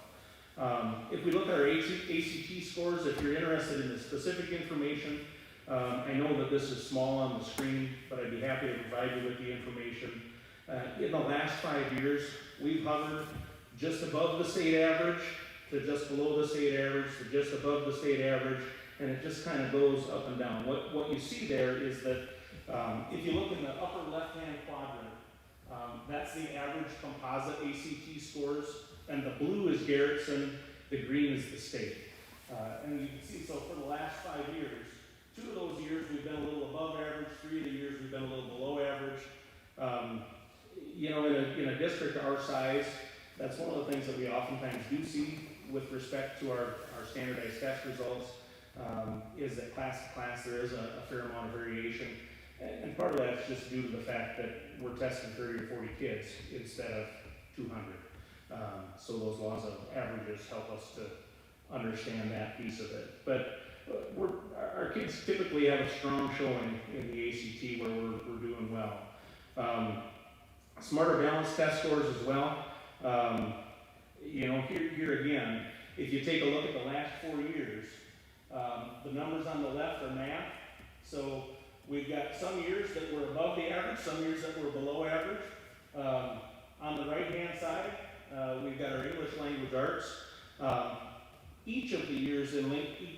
[SPEAKER 3] If we look at our ACT scores, if you're interested in the specific information, I know that this is small on the screen, but I'd be happy to provide you with the information. In the last 5 years, we've hovered just above the state average, to just below the state average, to just above the state average, and it just kind of goes up and down. What you see there is that if you look in the upper left-hand quadrant, that's the average composite ACT scores, and the blue is Garrettson, the green is the state. And you can see, so for the last 5 years, 2 of those years we've been a little above average, 3 of the years we've been a little below average. In a district our size, that's one of the things that we oftentimes do see with respect to our standardized test results, is that class to class there is a fair amount of variation. And part of that's just due to the fact that we're testing 30 or 40 kids instead of 200. So those laws of averages help us to understand that piece of it. But our kids typically have a strong showing in the ACT where we're doing well. Smarter balanced test scores as well. Here again, if you take a look at the last 4 years, the numbers on the left are math. So we've got some years that were above the average, some years that were below average. On the right-hand side, we've got our English language arts. Each of the years in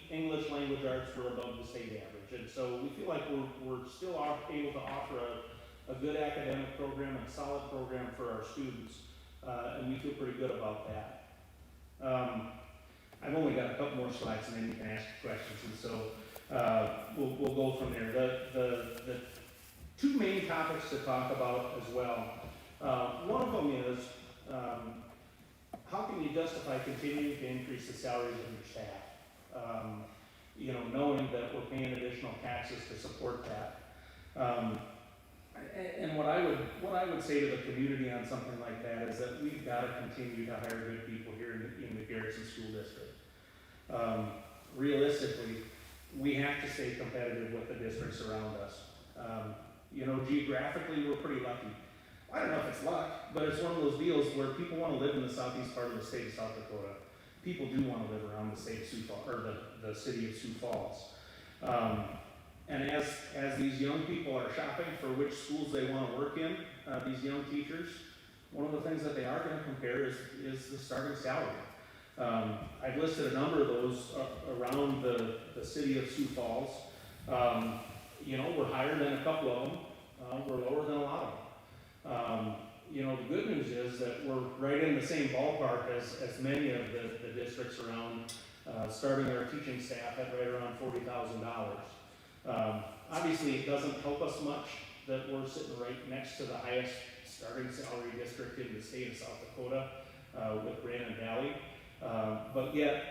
[SPEAKER 3] English language arts were above the state average. And so we feel like we're still able to offer a good academic program and a solid program for our students. And we feel pretty good about that. I've only got a couple more slides and then you can ask questions. And so we'll go from there. The 2 main topics to talk about as well. One of them is how can you justify continuing to increase the salaries of your staff? Knowing that we're paying additional taxes to support that. And what I would say to the community on something like that is that we've got to continue to hire good people here in the Garrettson School District. Realistically, we have to stay competitive with the districts around us. Geographically, we're pretty lucky. I don't know if it's luck, but it's one of those deals where people want to live in the southeast part of the state of South Dakota. People do want to live around the state of Sioux Falls, or the city of Sioux Falls. And as these young people are shopping for which schools they want to work in, these young teachers, one of the things that they are going to compare is the starting salary. I've listed a number of those around the city of Sioux Falls. We're higher than a couple of them. We're lower than a lot of them. The good news is that we're right in the same ballpark as many of the districts around, starting our teaching staff at right around $40,000. Obviously, it doesn't help us much that we're sitting right next to the highest starting salary district in the state of South Dakota with Brandon Valley. But yet,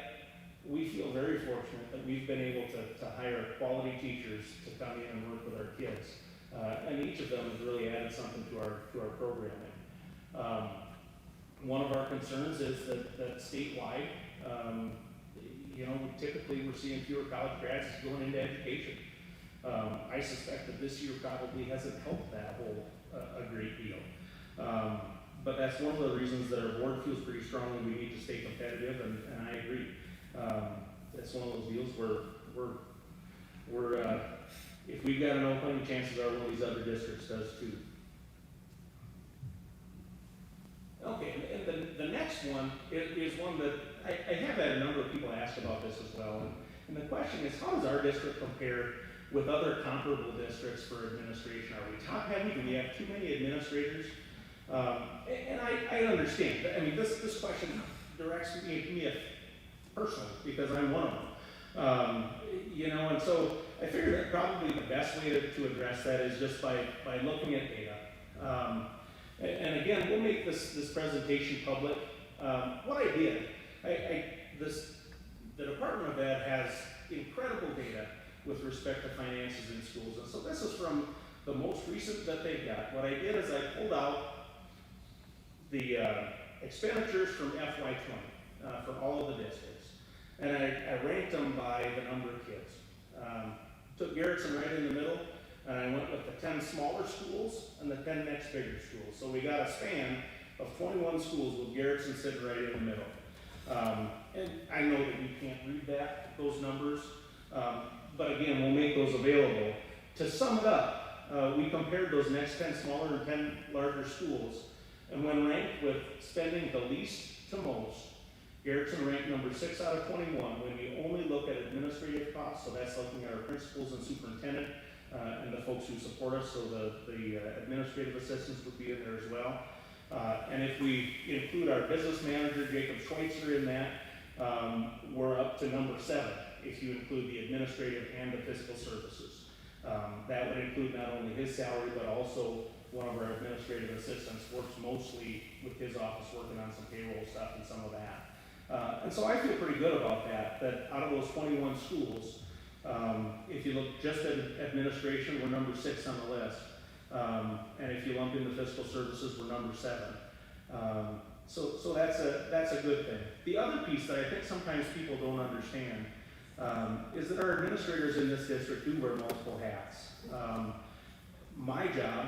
[SPEAKER 3] we feel very fortunate that we've been able to hire quality teachers to come in and work with our kids. And each of them has really added something to our programming. One of our concerns is that statewide, typically we're seeing fewer college grads going into education. I suspect that this year probably hasn't helped that whole a great deal. But that's one of the reasons that our board feels pretty strongly we need to stay competitive, and I agree. It's one of those deals where we're if we've got an opening, chances are one of these other districts does too. Okay, and the next one is one that I have had a number of people ask about this as well. And the question is, how does our district compare with other comparable districts for administration? Are we top heavy? Do we have too many administrators? And I understand. I mean, this question directs me personally because I'm one of them. And so I figured that probably the best way to address that is just by looking at data. And again, we'll make this presentation public. What I did, the Department of Ed has incredible data with respect to finances in schools. And so this is from the most recent that they've got. What I did is I pulled out the expenditures from FY20 for all of the districts. And I ranked them by the number of kids. Took Garrettson right in the middle, and I went with the 10 smaller schools and the 10 next bigger schools. So we got a span of 21 schools with Garrettson sitting right in the middle. And I know that you can't read those numbers, but again, we'll make those available. To sum it up, we compared those next 10 smaller and 10 larger schools, and when ranked with spending the least to most, Garrettson ranked number 6 out of 21 when you only look at administrative costs, so that's looking at our principals and superintendent and the folks who support us, so the administrative assistants would be in there as well. And if we include our business manager, Jacob Schweitzer, in that, we're up to number 7 if you include the administrative and the fiscal services. That would include not only his salary, but also one of our administrative assistants works mostly with his office working on some payroll stuff and some of that. And so I feel pretty good about that out of those 21 schools, if you look just at administration, we're number 6 on the list. And if you lump in the fiscal services, we're number 7. So that's a good thing. The other piece that I think sometimes people don't understand is that our administrators in this district do wear multiple hats. My job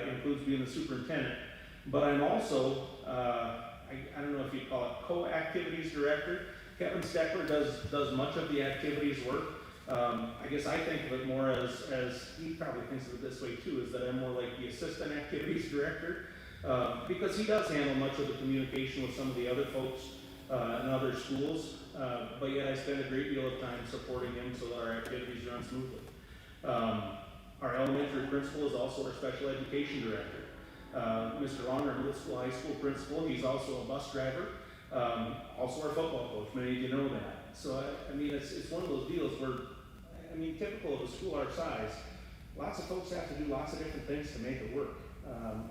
[SPEAKER 3] includes being the superintendent, but I'm also, I don't know if you call it co-activities director. Kevin Steckler does much of the activities work. I guess I think of it more as he probably thinks of it this way too, is that I'm more like the assistant activities director, because he does handle much of the communication with some of the other folks in other schools, but yet I spend a great deal of time supporting him so that our activities run smoothly. Our elementary principal is also our special education director. Mr. Long, our middle school, high school principal, he's also a bus driver, also our football coach. Many of you know that. So, I mean, it's one of those deals where, I mean, typical of a school our size, lots of folks have to do lots of different things to make it work,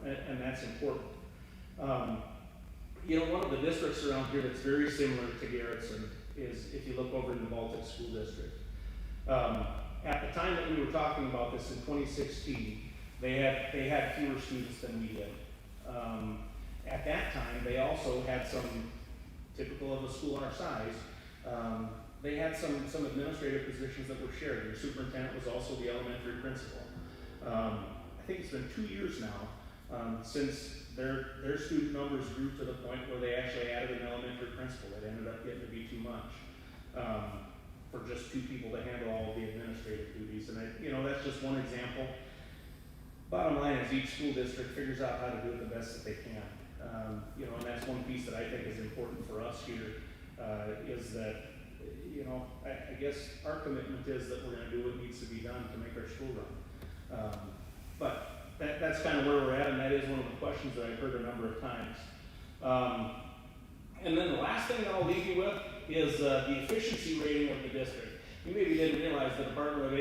[SPEAKER 3] and that's important. You know, one of the districts around here that's very similar to Garrettson is if you look over in the Baltic School District. At the time that we were talking about this in 2016, they had fewer students than we did. At that time, they also had some, typical of a school our size, they had some administrative positions that were shared. Your superintendent was also the elementary principal. I think it's been 2 years now since their student numbers grew to the point where they actually added an elementary principal. It ended up getting to be too much for just 2 people to handle all of the administrative duties. And you know, that's just one example. Bottom line is each school district figures out how to do it the best that they can. You know, and that's one piece that I think is important for us here, is that, you know, I guess our commitment is that we're going to do what needs to be done to make our school run. But that's kind of where we're at, and that is one of the questions that I've heard a number of times. And then the last thing that I'll leave you with is the efficiency rating of the district. You maybe didn't realize the Department of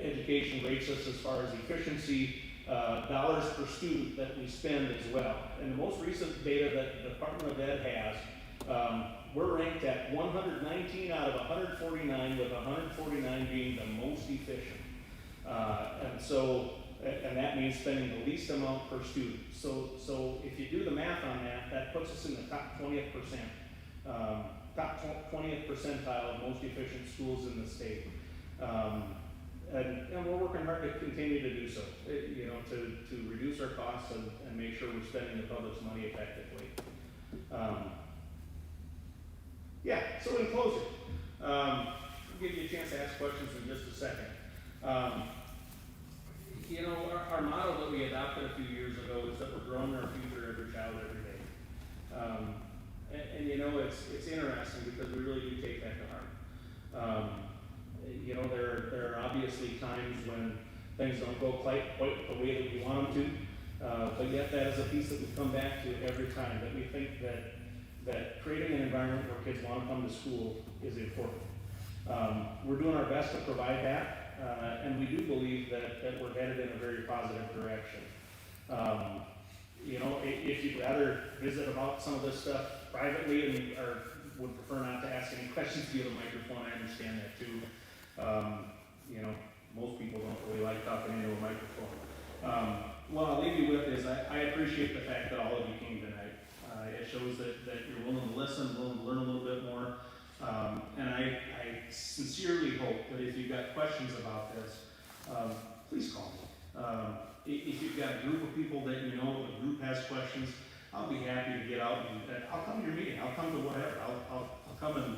[SPEAKER 3] Education rates us as far as efficiency dollars per student that we spend as well. And the most recent data that the Department of Ed has, we're ranked at 119 out of 149, with 149 being the most efficient. And that means spending the least amount per student. So if you do the math on that, that puts us in the top 20th percentile of most efficient schools in the state. And we're working hard to continue to do so, you know, to reduce our costs and make sure we're spending the public's money effectively. Yeah, so in closing, I'll give you a chance to ask questions in just a second. You know, our model that we adopted a few years ago is that we're growing our future every child every day. And you know, it's interesting because we really do take that to heart. You know, there are obviously times when things don't go quite the way that we want them to, but yet that is a piece that we come back to every time, that we think that creating an environment where kids want to come to school is important. We're doing our best to provide that. And we do believe that we're headed in a very positive direction. You know, if you'd rather visit about some of this stuff privately or would prefer not to ask any questions via the microphone, I understand that too. You know, most people don't really like talking into a microphone. What I'll leave you with is I appreciate the fact that all of you came tonight. It shows that you're willing to listen, willing to learn a little bit more. And I sincerely hope that if you've got questions about this, please call me. If you've got a group of people that you know, the group has questions, I'll be happy to get out and I'll come to your meeting. I'll come to whatever. I'll come and,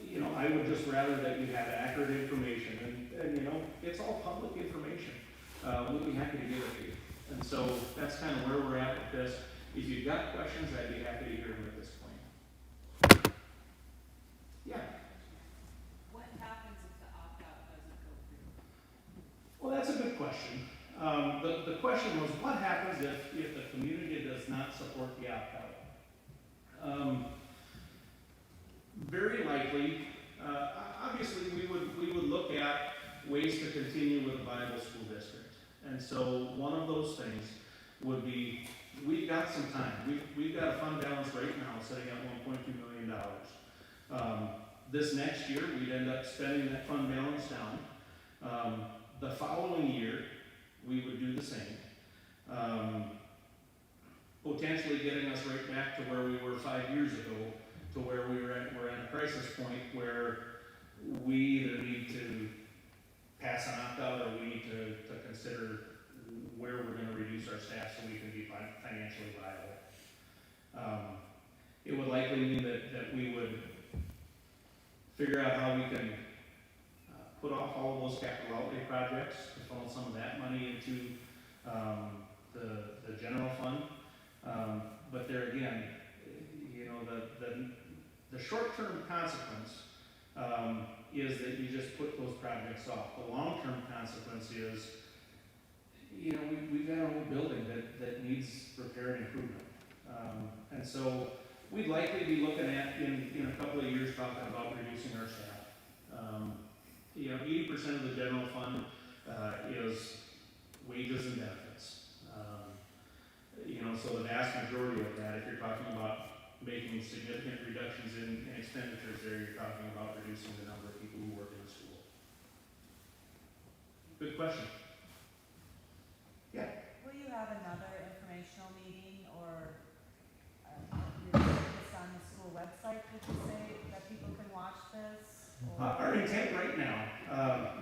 [SPEAKER 3] you know, I would just rather that you have accurate information and you know, it's all public information. We'll be happy to give it to you. And so that's kind of where we're at with this. If you've got questions, I'd be happy to hear them at this point. Yeah.
[SPEAKER 2] What happens if the opt-out doesn't go through?
[SPEAKER 3] Well, that's a good question. The question was, what happens if the community does not support the opt-out? Very likely, obviously, we would look at ways to continue with the Bible school district. And so one of those things would be, we've got some time. We've got a fund balance right now sitting at $1.2 million. This next year, we'd end up spending that fund balance down. The following year, we would do the same. Potentially getting us right back to where we were 5 years ago, to where we're at a crisis point where we either need to pass an opt-out or we need to consider where we're going to reduce our staff so we can be financially viable. It would likely mean that we would figure out how we can put off all of those capital outlay projects to funnel some of that money into the general fund. But there again, you know, the short-term consequence is that you just put those projects off. The long-term consequence is, you know, we've got an old building that needs repair and improvement. And so we'd likely be looking at, in a couple of years, talking about reducing our staff. You know, 80% of the general fund is wages and benefits. You know, so the vast majority of that, if you're talking about making significant reductions in expenditures there, you're talking about reducing the number of people who work in the school. Good question. Yeah.
[SPEAKER 2] Will you have another informational meeting or this on the school website, would you say, that people can watch this?
[SPEAKER 3] Our intent right now,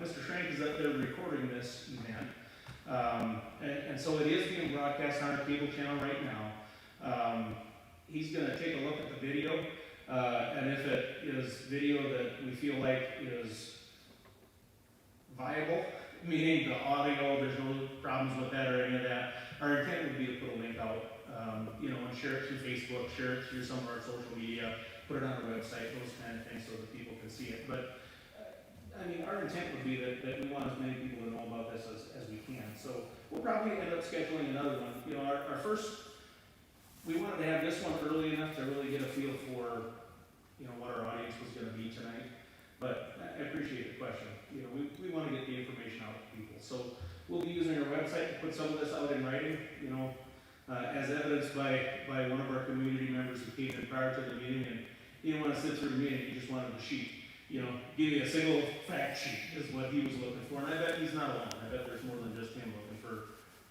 [SPEAKER 3] Mr. Schrank is up there recording this event, and so it is being broadcast on our cable channel right now. He's going to take a look at the video, and if it is video that we feel like is viable, meaning the audio, there's no problems with that or any of that, our intent would be to put a link out, you know, and share it through Facebook, share it through some of our social media, put it on our website, those kind of things so that people can see it. But, I mean, our intent would be that we want as many people to know about this as we can. So we'll probably end up scheduling another one. You know, our first, we wanted to have this one early enough to really get a feel for, you know, what our audience was going to be tonight. But I appreciate the question. You know, we want to get the information out to people. So we'll be using our website to put some of this out in writing, you know, as evidenced by one of our community members who came in prior to the meeting, and he didn't want to sit through the meeting, he just wanted the sheet. You know, give me a single fact sheet is what he was looking for. And I bet he's not alone. I bet there's more than just him looking for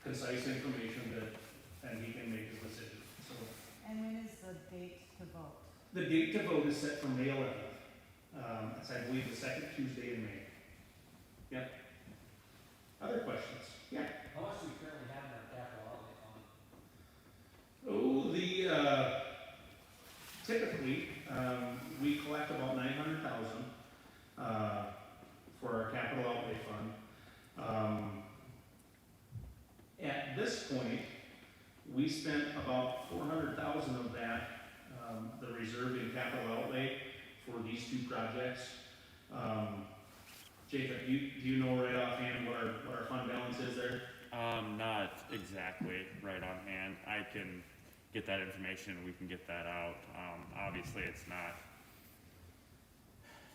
[SPEAKER 3] concise information and he can make his decision. So,
[SPEAKER 2] And when is the date to vote?
[SPEAKER 3] the date to vote is set for May 11th. It's, I believe, the second Tuesday in May. Yep. Other questions? Yeah.
[SPEAKER 4] How much do we currently have in our capital outlay fund?
[SPEAKER 3] Oh, typically, we collect about $900,000 for our capital outlay fund. At this point, we spent about $400,000 of that, the reserve in capital outlay for these two projects. Jacob, do you know right offhand what our fund balance is there?
[SPEAKER 5] Not exactly right on hand. I can get that information and we can get that out. Obviously it's not,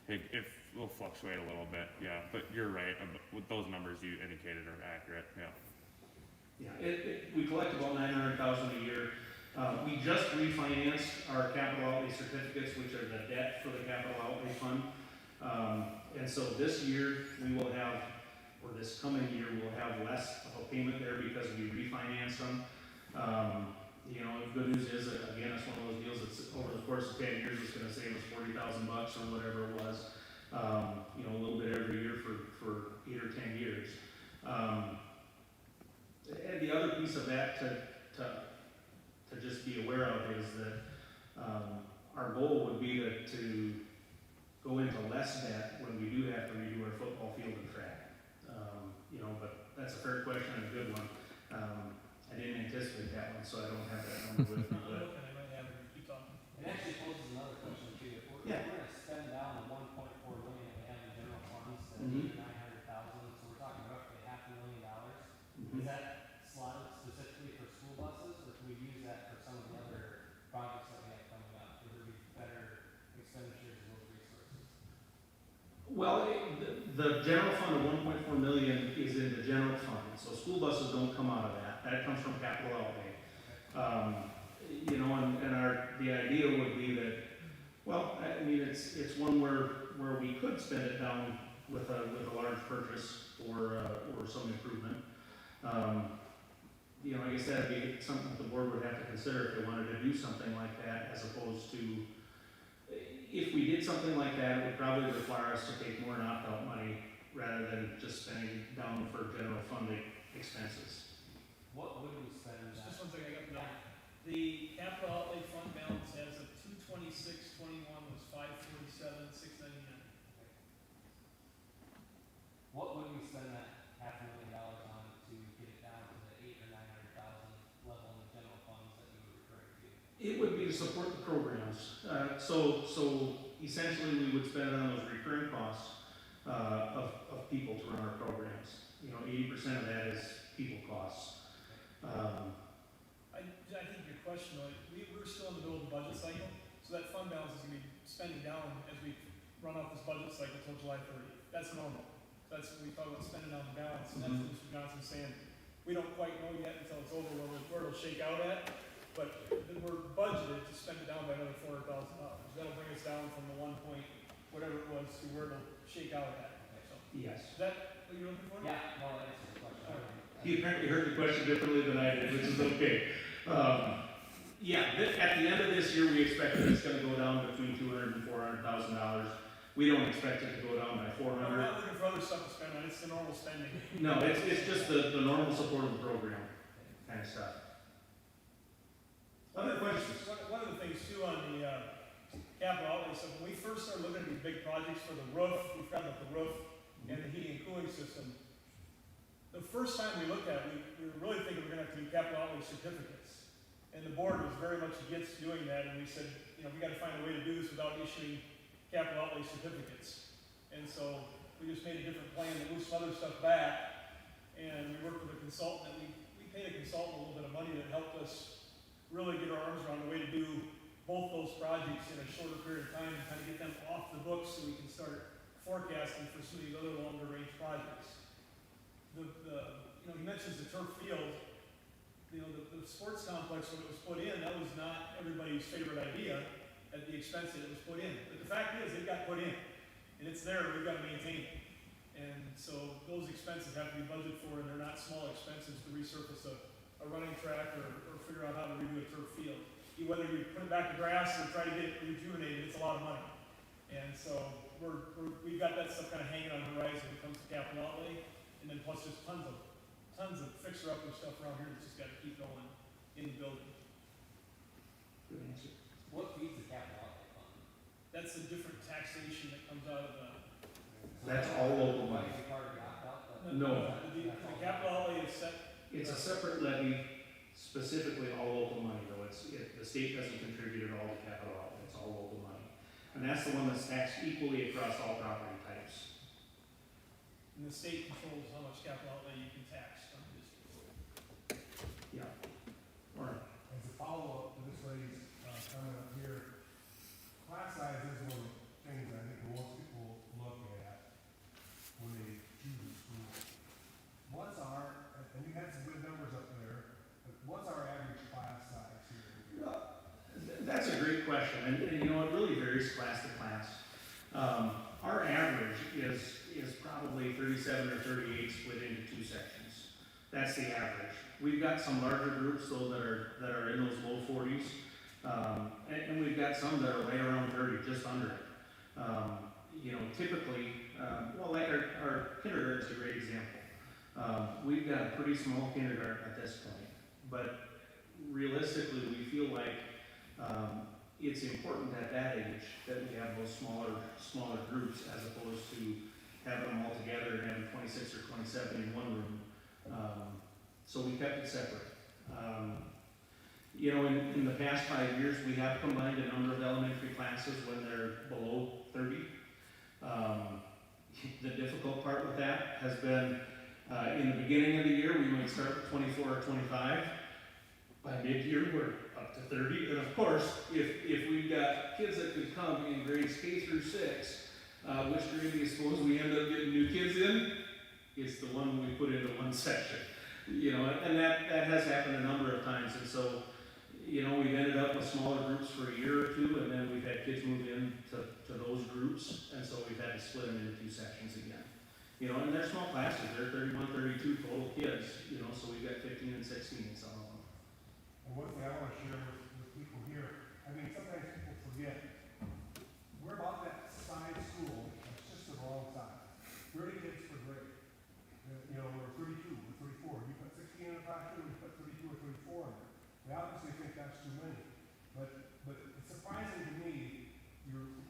[SPEAKER 5] it will fluctuate a little bit, yeah, but you're right, with those numbers you indicated are accurate, yeah.
[SPEAKER 3] Yeah, we collect about $900,000 a year. We just refinanced our capital outlay certificates, which are the debt for the capital outlay fund. And so this year, we will have, or this coming year, we'll have less of a payment there because we refinanced them. You know, the good news is, that, again, it's one of those deals that's over the course of 10 years, it's gonna save us $40,000 or whatever it was. You know, a little bit every year for 8 or 10 years. And the other piece of that to just be aware of is that, our goal would be to go into less debt when we do have to redo our football field and track. You know, but that's a fair question and a good one. I didn't anticipate that one, so I don't have that number with me, but.
[SPEAKER 1] I might have it, keep talking.
[SPEAKER 4] It actually poses another question too, if we're gonna spend down the 1.4 million that we have in general funds, that
[SPEAKER 3] Mhm.
[SPEAKER 4] 900,000, so we're talking roughly $500,000.
[SPEAKER 3] Mhm.
[SPEAKER 4] Is that slotted specifically for school buses, or can we use that for some of the other projects that we have coming up? Would there be better expenditures of those resources?
[SPEAKER 3] Well, the general fund of 1.4 million is in the general fund, so school buses don't come out of that. That comes from capital outlay. You know, and the idea would be that, well, I mean, it's one where we could spend it down with a large purchase or some improvement. You know, I guess that'd be something that the board would have to consider if they wanted to do something like that, as opposed to, if we did something like that, it would probably require us to take more in opt-out money rather than just spending down for general funding expenses.
[SPEAKER 4] What would we spend that?
[SPEAKER 1] Just one second, I got the number. The capital outlay fund balance as of 2/26/21 was 547,699.
[SPEAKER 4] What would we spend that $500,000 on to get it down to the 800,000 or 900,000 level in the general funds that you were referring to?
[SPEAKER 3] It would be to support the programs. So essentially, we would spend it on those recurring costs of people to run our programs. You know, 80% of that is people costs.
[SPEAKER 1] I think your question, like, we're still in the middle of the budget cycle, so that fund balance is gonna be spending down as we run off this budget cycle till July 30th. That's normal. That's what we thought about spending on the balance, and that's what Mr. Johnson's saying. We don't quite know yet until it's over where it'll shake out at, but we're budgeted to spend it down by another $400,000. That'll bring us down from the 1 point, whatever it was, to where it'll shake out at. So,
[SPEAKER 3] Yes.
[SPEAKER 1] is that what you're looking for?
[SPEAKER 4] Yeah, no, that answers the question.
[SPEAKER 3] He apparently heard the question differently than I did, which is okay. Yeah, at the end of this year, we expect that it's gonna go down between $200,000 and $400,000. We don't expect it to go down by
[SPEAKER 1] We're
[SPEAKER 3] 400.
[SPEAKER 1] not looking for other stuff to spend on, it's the normal spending.
[SPEAKER 3] No, it's just the normal support of the program kind of stuff. Other questions?
[SPEAKER 1] One of the things too on the capital outlay stuff, when we first started looking at these big projects for the roof, we found out the roof and the heating and cooling system. The first time we looked at it, we were really thinking we were gonna have to do capital outlay certificates. And the board was very much against doing that, and we said, you know, we gotta find a way to do this without issuing capital outlay certificates. And so we just made a different plan to move some other stuff back, and we worked with a consultant, and we paid a consultant a little bit of money that helped us really get our arms around the way to do both those projects in a shorter period of time and kind of get them off the books so we can start forecasting for some of these other longer range projects. You know, he mentions the turf field. You know, the sports complex, when it was put in, that was not everybody's favorite idea at the expense that it was put in. But the fact is, it got put in, and it's there, we've got to maintain it. And so those expenses have to be budgeted for, and they're not small expenses to resurface a running track or figure out how to redo a turf field. Whether you put it back to grass or try to get it rejuvenated, it's a lot of money. And so we've got that stuff kind of hanging on the horizon when it comes to capital outlay. And then plus just tons of fixer-upper stuff around here that's just got to keep going in the building.
[SPEAKER 3] Good answer.
[SPEAKER 4] What feeds the capital outlay fund?
[SPEAKER 1] That's a different taxation that comes out of the.
[SPEAKER 3] That's all local money.
[SPEAKER 4] Is it part of the opt-out?
[SPEAKER 3] No.
[SPEAKER 1] The capital outlay is set.
[SPEAKER 3] It's a separate levy, specifically all local money, though. The state doesn't contribute at all to capital outlay, it's all local money. And that's the one that's taxed equally across all property types.
[SPEAKER 1] And the state controls how much capital outlay you can tax from the district.
[SPEAKER 3] Yeah. Or,
[SPEAKER 6] As a follow-up to this lady's comment up here, class size is one of the things I think most people look at when they choose a school. What's our, and you had some good numbers up there, but what's our average class size here in
[SPEAKER 3] and you know, it really varies class to class. Our average is probably 37 or 38 split into two sections. That's the average. We've got some larger groups though that are in those low 40s, and we've got some that are right around 30, just under it. You know, typically, well, like our kindergarten's a great example. We've got a pretty small kindergarten at this point, but realistically, we feel like it's important at that age that we have those smaller groups as opposed to having them all together and having 26 or 27 in one room. So we kept it separate. You know, in the past 5 years, we have combined a number of elementary classes when they're below 30. The difficult part with that has been in the beginning of the year, we might start with 24 or 25. By mid-year, we're up to 30. And of course, if we've got kids that could come in grades K through 6, which grade do you suppose we end up getting new kids in? It's the one we put into one section. You know, and that has happened a number of times. And so, you know, we've ended up with smaller groups for a year or two, and then we've had kids move in to those groups, and so we've had to split them into two sections again. You know, and they're small classes, they're 31, 32 total kids, you know, so we've got 15 and 16 in some of them.
[SPEAKER 6] And one thing I want to share with people here, I mean, sometimes people forget, we're about that size school, that's just the wrong size. 30 kids per grade. You know, we're 32, we're 34. You put 16 in a classroom, you put 32 or 34 in there. We obviously think that's too many. But it's surprising to me,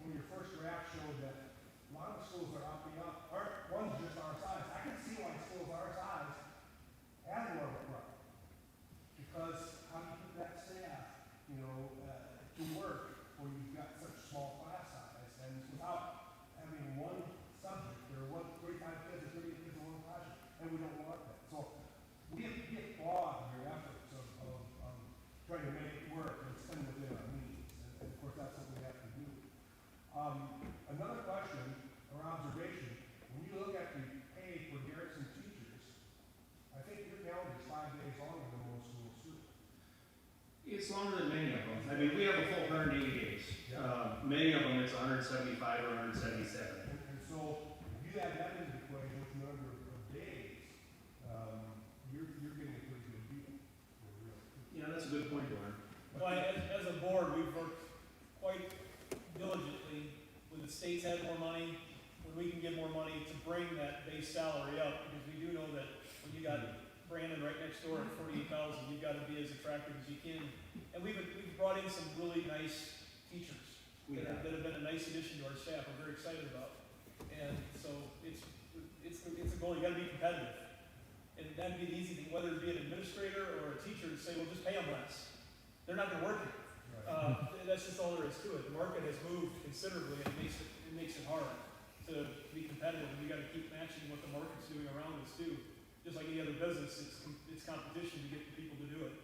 [SPEAKER 6] when your first graph showed that a lot of schools are opting up, aren't ones just our size. I can see why schools our size have more of a problem. Because how do you put that staff, you know, to work when you've got such small class size and without having one subject or 35 kids or 38 kids in one classroom, and we don't want that. So we applaud your efforts of trying to make it work and spend within our means, and of course that's what we have to do. Another question or observation, when you look at the pay for Garrison teachers, I think your calendar is 5 days longer than most schools too.
[SPEAKER 3] It's longer than many of them. I mean, we have a full 180 days. Many of them, it's 175 or 177.
[SPEAKER 6] And so, if you add that into the equation with the number of days, you're getting a pretty good deal.
[SPEAKER 3] Yeah, that's a good point, Lauren.
[SPEAKER 7] Well, as a board, we've worked quite diligently when the states have more money, when we can get more money to bring that base salary up, because we do know that when you got Brandon right next door at 48,000, you've got to be as attractive as you can. And we've brought in some really nice teachers that have been a nice addition to our staff. We're very excited about. And so it's a goal. You got to be competitive, and that'd be the easy thing. Whether it be an administrator or a teacher, to say, well, just pay them less. They're not going to work here. That's just all there is to it. The market has moved considerably, and it makes it hard to be competitive. And we got to keep matching what the market's doing around us too. Just like any other business, it's competition to get the people to do it.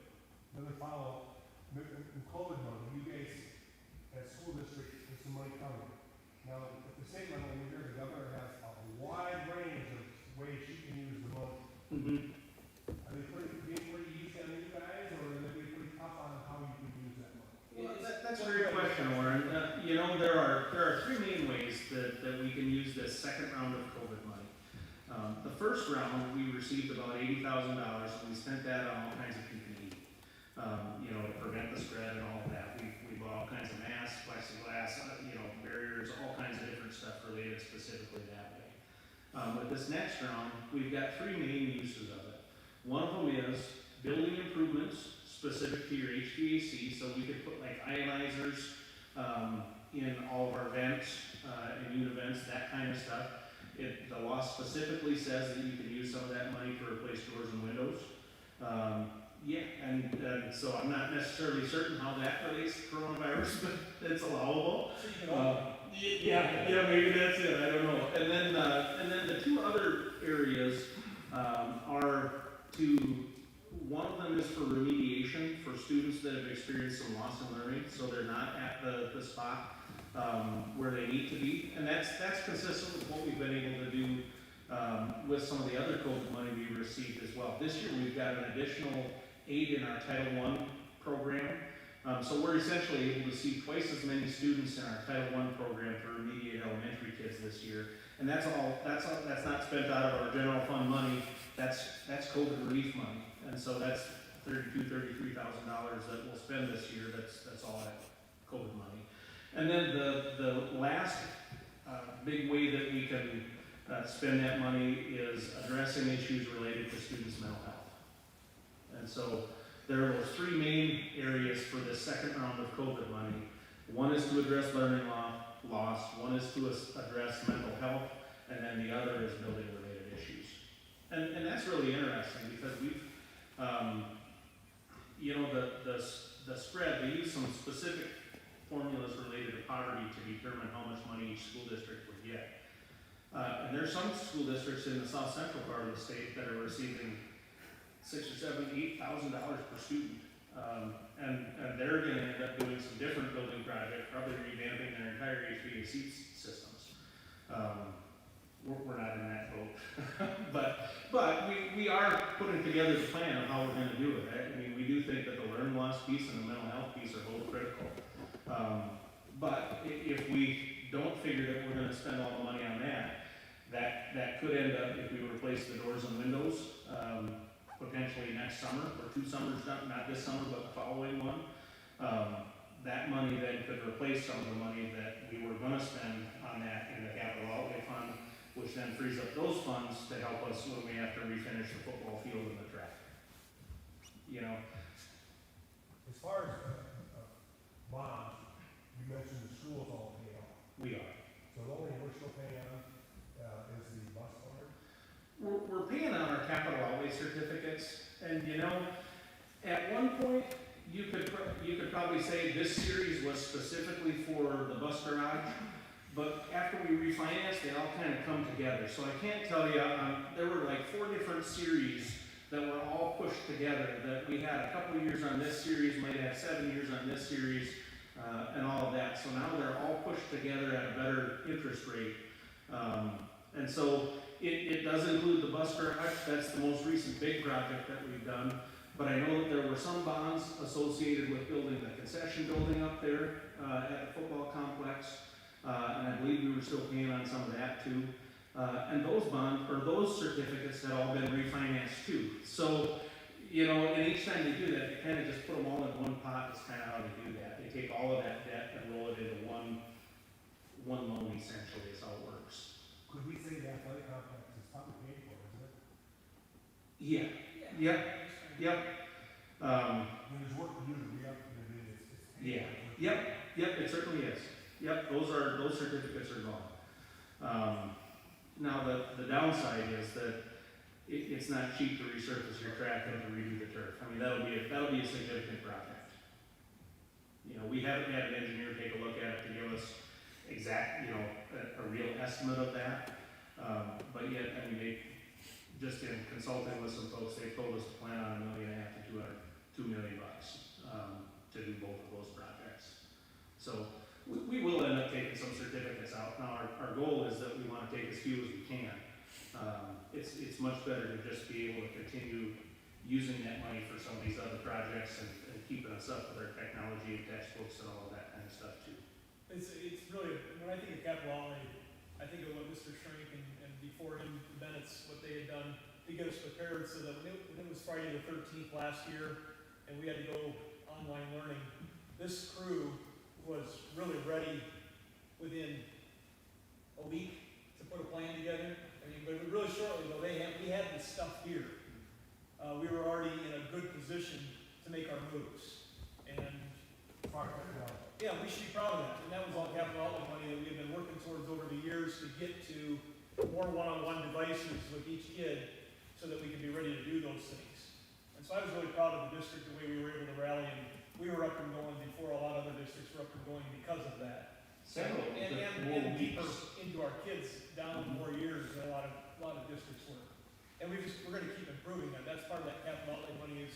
[SPEAKER 6] Another follow-up, in COVID money, you guys, as school district, there's some money coming. Now, at the state level, you hear the governor has a wide range of ways she can use the money.
[SPEAKER 3] Mm-hmm.
[SPEAKER 6] Are they being pretty easy on you guys, or are they being pretty tough on how you can use that money?
[SPEAKER 3] Well, that's a great question, Warren. You know, there are three main ways that we can use this second round of COVID money. The first round, we received about $80,000, and we spent that on all kinds of PPE. You know, to prevent the spread and all of that. We bought all kinds of masks, plexiglass, you know, barriers, all kinds of different stuff related specifically that way. With this next round, we've got three main uses of it. One of them is building improvements specific to your HVAC, so we could put like ionizers in all of our vents, immune vents, that kind of stuff. The law specifically says that you can use some of that money to replace doors and windows. And so I'm not necessarily certain how that relates to coronavirus, but it's allowable.
[SPEAKER 7] So you can
[SPEAKER 3] Yeah, maybe that's it. I don't know. And then the two other areas are one of them is for remediation for students that have experienced some loss in learning, so they're not at the spot where they need to be, and that's consistent with what we've been able to do with some of the other COVID money we received as well. This year we've got an additional aid in our Title I program So we're essentially able to see twice as many students in our Title I program for remediate elementary kids this year. And that's not spent out of our general fund money, that's COVID relief money. And so that's $33,000 that we'll spend this year, that's all that COVID money. And then the last big way that we can spend that money is addressing issues related to students' mental health. And so there are those three main areas for this second round of COVID money. One is to address learning loss, one is to address mental health, and then the other is building-related issues. And that's really interesting because we've, the spread, they use some specific formulas related to poverty to determine how much money each school district would get. And there's some school districts in the south central part of the state that are receiving $6,000 or $7,000, $8,000 per student. And they're gonna end up doing some different building projects, probably revamping their entire HVAC systems. We're not in that boat. but we are putting together the plan of how we're gonna do it. I mean, we do think that the learn loss piece and the mental health piece are both critical. But if we don't figure that we're gonna spend all the money on that could end up, if we replace the doors and windows, potentially next summer, or 2 summers, not this summer, but the following one. That money then could replace some of the money that we were gonna spend on that in the capital outlay fund, which then frees up those funds to help us when we have to refinish the football field and the track. You know,
[SPEAKER 6] As far as bonds, you mentioned the schools all pay off.
[SPEAKER 3] we are.
[SPEAKER 6] So the only we're still paying on is the bus fund.
[SPEAKER 3] We're paying on our capital outlay certificates, and at one point, you could probably say this series was specifically for the bus garage, but after we refinanced, they all kind of come together. So I can't tell you, there were like 4 different series that were all pushed together, that we had a couple of years on this series, might have 7 years on this series, and all of that. So now they're all pushed together at a better interest rate. And so it does include the bus garage. That's the most recent big project that we've done. But I know that there were some bonds associated with building the concession building up there at the football complex. And I believe we were still paying on some of that too. And those certificates had all been refinanced too. So, and each time they do that, they kind of just put them all in one pot. That's kind of how they do that. They take all of that debt and roll it into one loan essentially is how it works.
[SPEAKER 6] Could we say the athletic complex is probably paid for, isn't it?
[SPEAKER 3] Yeah. Yep. Yep.
[SPEAKER 6] There's work to do to re-up it's paid
[SPEAKER 3] Yeah.
[SPEAKER 6] for.
[SPEAKER 3] Yep, it certainly is. Yep, those certificates are gone. Now the downside is that it's not cheap to resurface your track and to redo the turf. I mean, that'll be a significant project. We haven't had an engineer take a look at it to give us exact, a real estimate of that. But yet, I mean, they, just in consulting with some folks, they told us to plan on $1.5 million to $2 million to do both of those projects. So we will end up taking some certificates out. Now our goal is that we want to take as few as we can. It's much better to just be able to continue using that money for some of these other projects and keeping us up with our technology and textbooks and all of that kind of stuff too.
[SPEAKER 7] It's really, when I think of capital outlay, I think of what Mr. Shrink and before him, the Bennett's, what they had done to get us prepared so that when it was Friday the 13th last year and we had to go online learning, this crew was really ready within a week to put a plan together. I mean, but really shortly though, we had this stuff here. We were already in a good position to make our moves. And yeah, we should be proud of that. And that was all capital outlay money that we have been working towards over the years to get to more one-on-one devices with each kid so that we could be ready to do those things. And so I was really proud of the district, the way we were able to rally, and we were up and going before a lot of other districts were up and going because of that. And deeper into our kids down more years than a lot of districts were. And we're going to keep improving that. That's part of that capital outlay money is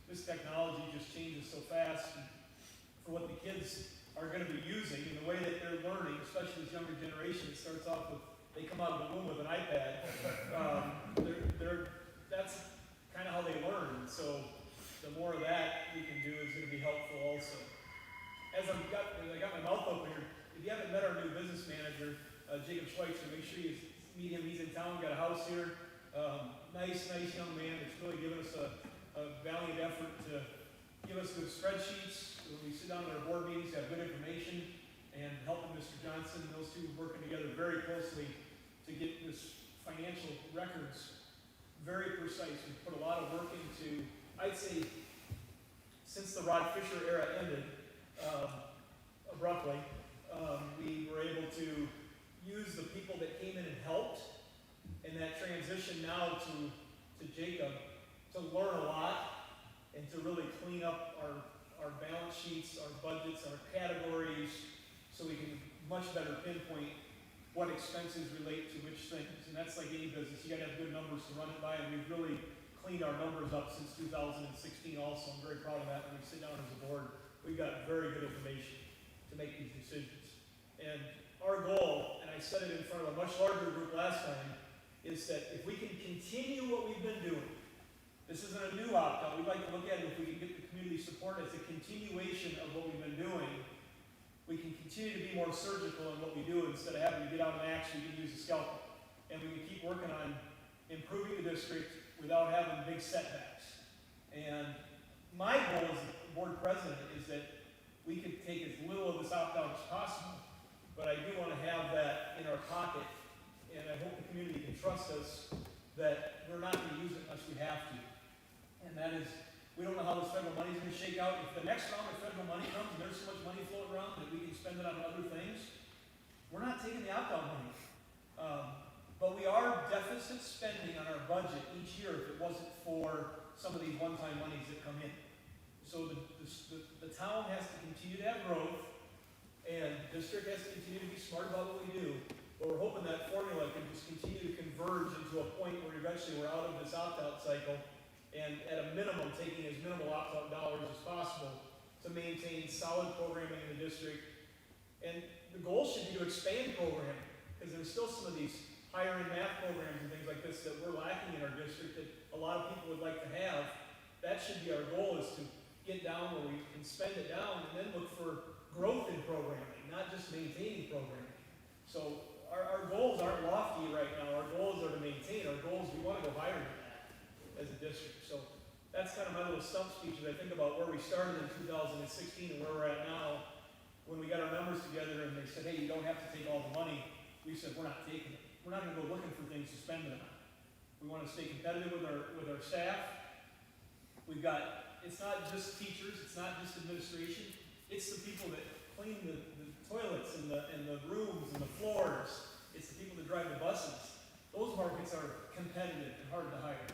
[SPEAKER 7] this technology just changes so fast for what the kids are going to be using and the way that they're learning, especially this younger generation. It starts off with, they come out of the womb with an iPad. That's kind of how they learn. So the more of that we can do is gonna be helpful also. As I got my mouth open here, if you haven't met our new business manager, Jacob Schweitzer, make sure you meet him. He's in town, got a house here. Nice young man that's really given us a valiant effort to give us good spreadsheets. When we sit down at our board meetings, have good information, and helping Mr. Johnson, those two working together very closely to get this financial records very precise. We put a lot of work into, I'd say, since the Rod Fisher era ended, abruptly, we were able to use the people that came in and helped, and that transition now to Jacob to learn a lot and to really clean up our balance sheets, our budgets, our categories, so we can much better pinpoint what expenses relate to which things. And that's like any business, you gotta have good numbers to run it by, and we've really cleaned our numbers up since 2016 also. I'm very proud of that. When we sit down as a board, we've got very good information to make these decisions. And our goal, and I said it in front of a much larger group last time, is that if we can continue what we've been doing, this isn't a new opt-out, we'd like to look at it if we can get the community support as a continuation of what we've been doing, we can continue to be more surgical in what we do. Instead of having to get out an axe, we can use a scalpel. And we can keep working on improving the district without having big setbacks. And my goal as the board president is that we could take as little of this opt-out as possible, but I do want to have that in our pocket, and I hope the community can trust us that we're not going to use it unless we have to. And that is, we don't know how this federal money is going to shake out. If the next round of federal money comes and there's so much money floating around that we can spend it on other things, we're not taking the opt-out money. But we are deficit spending on our budget each year if it wasn't for some of these one-time monies that come in. So the town has to continue to have growth, and the district has to continue to be smart about what we do. But we're hoping that formula can just continue to converge into a point where eventually we're out of this opt-out cycle, and at a minimum, taking as minimal opt-out dollars as possible to maintain solid programming in the district. And the goal should be to expand programming, because there's still some of these higher end math programs and things like this that we're lacking in our district that a lot of people would like to have. That should be our goal, is to get down where we can spend it down and then look for growth in programming, not just maintaining programming. So our goals aren't lofty right now. Our goals are to maintain. Our goals, we want to go higher than that as a district. So that's kind of my little stump speech as I think about where we started in 2016 and where we're at now. When we got our numbers together and they said, hey, you don't have to take all the money, we said, we're not taking it. We're not going to go looking for things to spend it on. We want to stay competitive with our staff. We've got, it's not just teachers, it's not just administration, it's the people that clean the toilets and the rooms and the floors. It's the people that drive the buses. Those markets are competitive and hard to hire.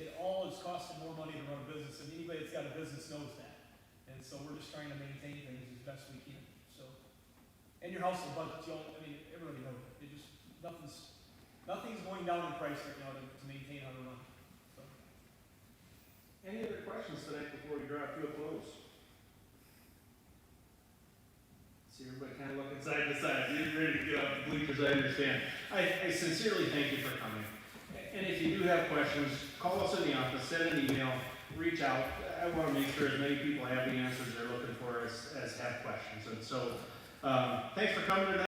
[SPEAKER 7] It all is costing more money to run a business, and anybody that's got a business knows that. And so we're just trying to maintain things as best we can. So, and your household budgets, everybody knows it. Nothing's going down in price right now to maintain how to run. So.
[SPEAKER 3] Any other questions tonight before we draw to a close? See everybody kind of looking side to side, getting ready to get off the bleachers, I understand. I sincerely thank you for coming. And if you do have questions, call us in the office, send an email, reach out. I want to make sure as many people have the answers they're looking for as have questions. And so, thanks for coming tonight.